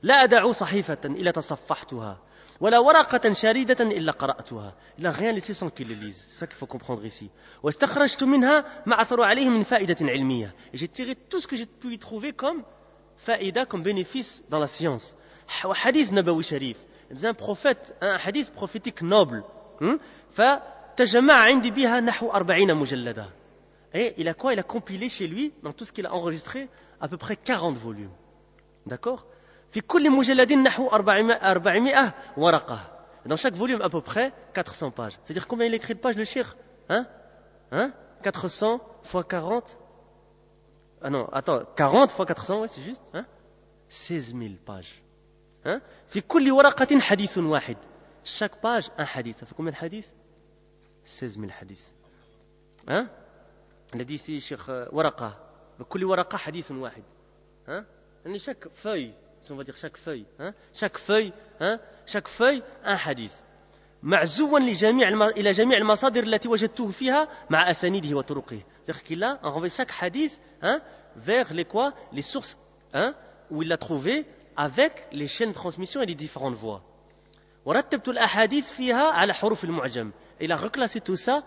Speaker 1: لا أدع صحيفة إلا تصفحتها ولا ورقة شاردة إلا قرأتها. Il n'a rien laissé sans qu'il le lise. C'est ça qu'il faut comprendre ici. واستخرجت منها ما عثر عليه من فائدة علمية. Et j'ai tiré tout ce que j'ai pu y trouver comme faïda, comme bénéfice dans la science. وحديث نبوي شريف. Un prophète, un hadith prophétique noble. فتجمع عندي بها نحو 40 مجلدة. Et il a quoi? Il a compilé chez lui, dans tout ce qu'il a enregistré, à peu près 40 volumes. D'accord? في كل مجلد نحو 400 ورقة. Dans chaque volume, à peu près 400 pages. C'est-à-dire combien il écrit de pages, le cheikh? 400 fois 40? Ah non, attends, 40 fois 400, ouais, c'est juste. 16 000 pages. في كل ورقة حديث واحد. Chaque page, un hadith. Ça fait combien de hadiths? 16 000 hadiths. Il a dit ici, cheikh, ورقة. بكل ورقة حديث واحد. يعني chaque feuille, si on va dire chaque feuille, chaque feuille, un hadith. معزوا إلى جميع المصادر التي وجدته فيها مع أسانيده وطرقه. C'est-à-dire qu'il a envoyé chaque hadith vers les sources où il l'a trouvé avec les chaînes de transmission et les différentes voies. ورتبت الأحاديث فيها على حروف المعجم. Il a reclassé tout ça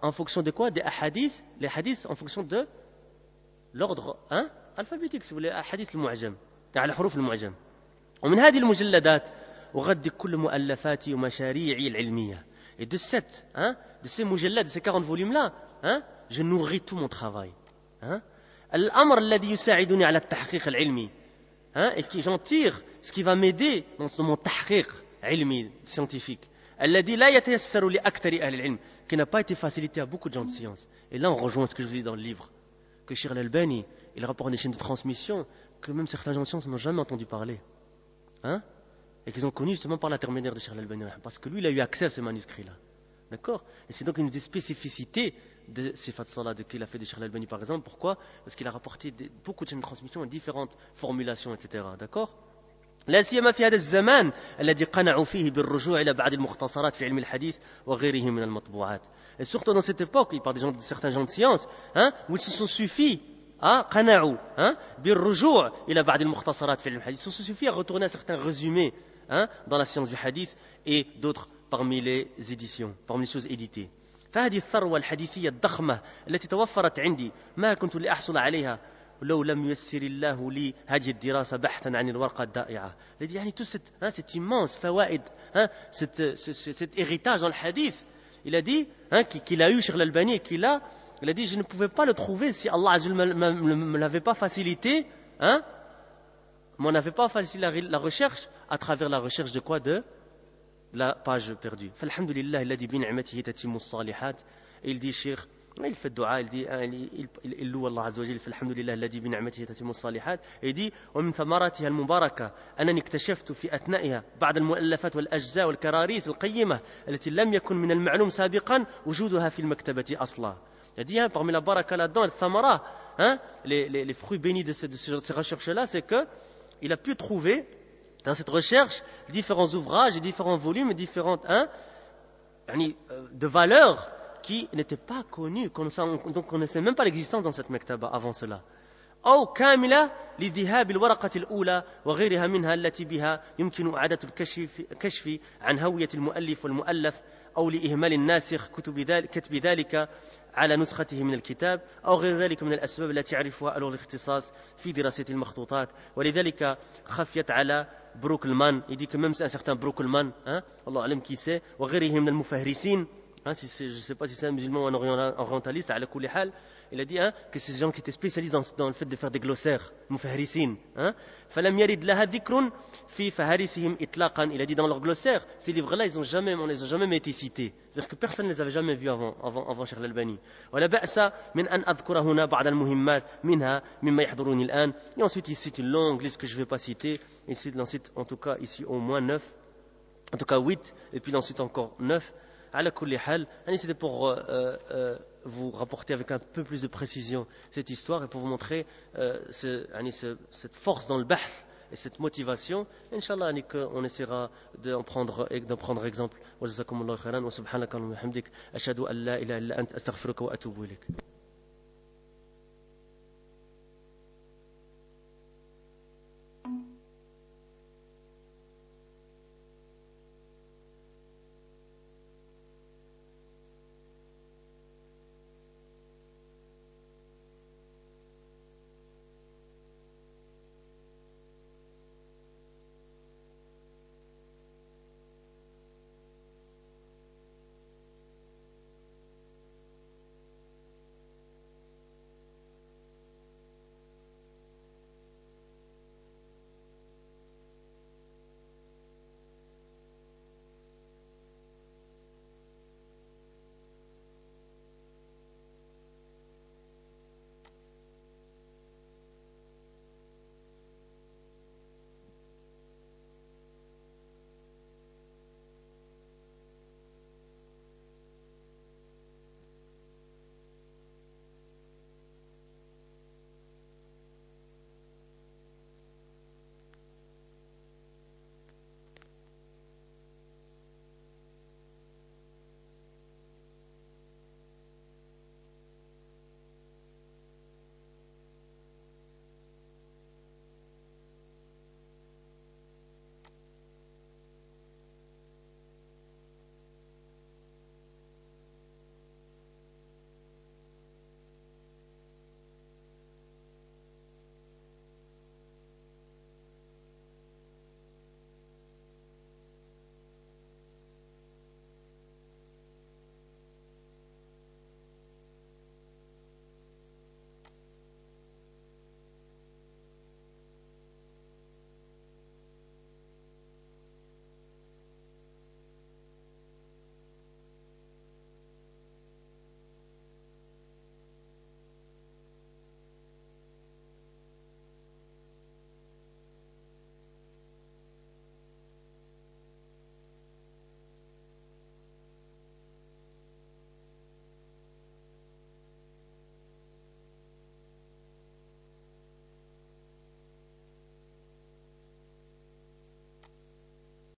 Speaker 1: en fonction de quoi? Des hadiths, les hadiths en fonction de l'ordre alphabétique, si vous voulez, hadith المعجم على حروف المعجم. ومن هذه المجلدات أغذي كل مؤلفاتي ومشاريعي العلمية. Et de ces mujallad, de ces 40 volumes-là, je nourris tout mon travail. الأمر الذي يساعدني على التحقيق العلمي. Et qui j'en tire ce qui va m'aider dans mon tahqiq علمي scientifique. الذي لا يتيسر لأكثر أهل العلم, qui n'a pas été facilité à beaucoup de gens de science. Et là on rejoint ce que je vous dis dans le livre, que Cheikh Al-Albani, il rapporte des chaînes de transmission que même certains gens de science n'ont jamais entendu parler. Et qu'ils ont connu justement par l'intermédiaire de Cheikh Al-Albani, parce que lui il a eu accès à ces manuscrits-là. D'accord? Et c'est donc une des spécificités de Sifat Salat qu'il a fait de Cheikh Al-Albani par exemple. Pourquoi? Parce qu'il a rapporté beaucoup de chaînes de transmission et différentes formulations, etc. D'accord? لا سيما في هذا الزمان الذي قنعوا فيه بالرجوع إلى بعض المختصرات في علم الحديث وغيره من المطبوعات. Et surtout dans cette époque, il parle de certains gens de science, où ils se sont suffi قنعوا بالرجوع إلى بعض المختصرات في علم الحديث. Ils se sont suffi à retourner à certains résumés dans la science du hadith et d'autres parmi les éditions, parmi les choses éditées. فهذه الثروة الحديثية الضخمة التي توفرت عندي ما كنت لأحصل عليها لو لم ييسر الله لي هذه الدراسة بحثا عن الورقة الضائعة. يعني tout cet immense فوائد, cet héritage dans le hadith, il a dit qu'il a eu Cheikh Al-Albani, il a dit je ne pouvais pas le trouver si Allah Azza wa Jalla me l'avait pas facilité, m'en avait pas facilité la recherche à travers la recherche de quoi? De la page perdue. فالحمدلله الذي بنعمته تتم الصالحات. Et il dit Cheikh, il fait dua, il loue Allah Azza wa Jalla, فالحمد لله الذي بنعمته تتم الصالحات. Et il dit ومن ثمراتها المباركة أنني اكتشفت في أثنائها بعض المؤلفات والأجزاء والكراريس القيمة التي لم يكن من المعلوم سابقا وجودها في المكتبة أصلا. Il dit parmi la baraka là-dedans, le thamara, les fruits bénis de ces recherches-là, c'est que il a pu trouver dans cette recherche différents ouvrages et différents volumes et différentes de valeurs qui n'étaient pas connues, donc on ne sait même pas l'existence dans cette mektaba avant cela. أو كاملة لذهاب الورقة الأولى وغيرها منها التي بها يمكن إعادة الكشف عن هوية المؤلف والمؤلف أو لإهمال الناسخ كتب ذلك على نسخته من الكتاب أو غير ذلك من الأسباب التي يعرفها أهل الاختصاص في دراسة المخطوطات. ولذلك خفيت على بروكلمان, il dit que même un certain Brookleman, Allah alam qui c'est, وغيره من المفهرسين, je ne sais pas si c'est un musulman ou un orientaliste, على كل حال, il a dit que ces gens qui étaient spécialistes dans le fait de faire des glossaires, مفهرسين, فلم يرد لها ذكر في فهارسهم إطلاقا. Il a dit dans leur glossaire, ces livres-là, on les a jamais été cités. C'est-à-dire que personne ne les avait jamais vus avant Cheikh Al-Albani. ولا بأس من أن أذكر هنا بعض المهمات منها مما يحضرني الآن. Et ensuite il cite une longue liste que je ne vais pas citer. Il cite en tout cas ici au moins 9, en tout cas 8, et puis ensuite encore 9. على كل حال, c'était pour vous rapporter avec un peu plus de précision cette histoire et pour vous montrer cette force dans le bahth et cette motivation. Inch'Allah, on essaiera d'en prendre exemple. Wa jazakumullahu khairan wa subhanaka wa bihamdik ashhadu an la ilaha illa anta astaghfiruka wa atubu ilayk.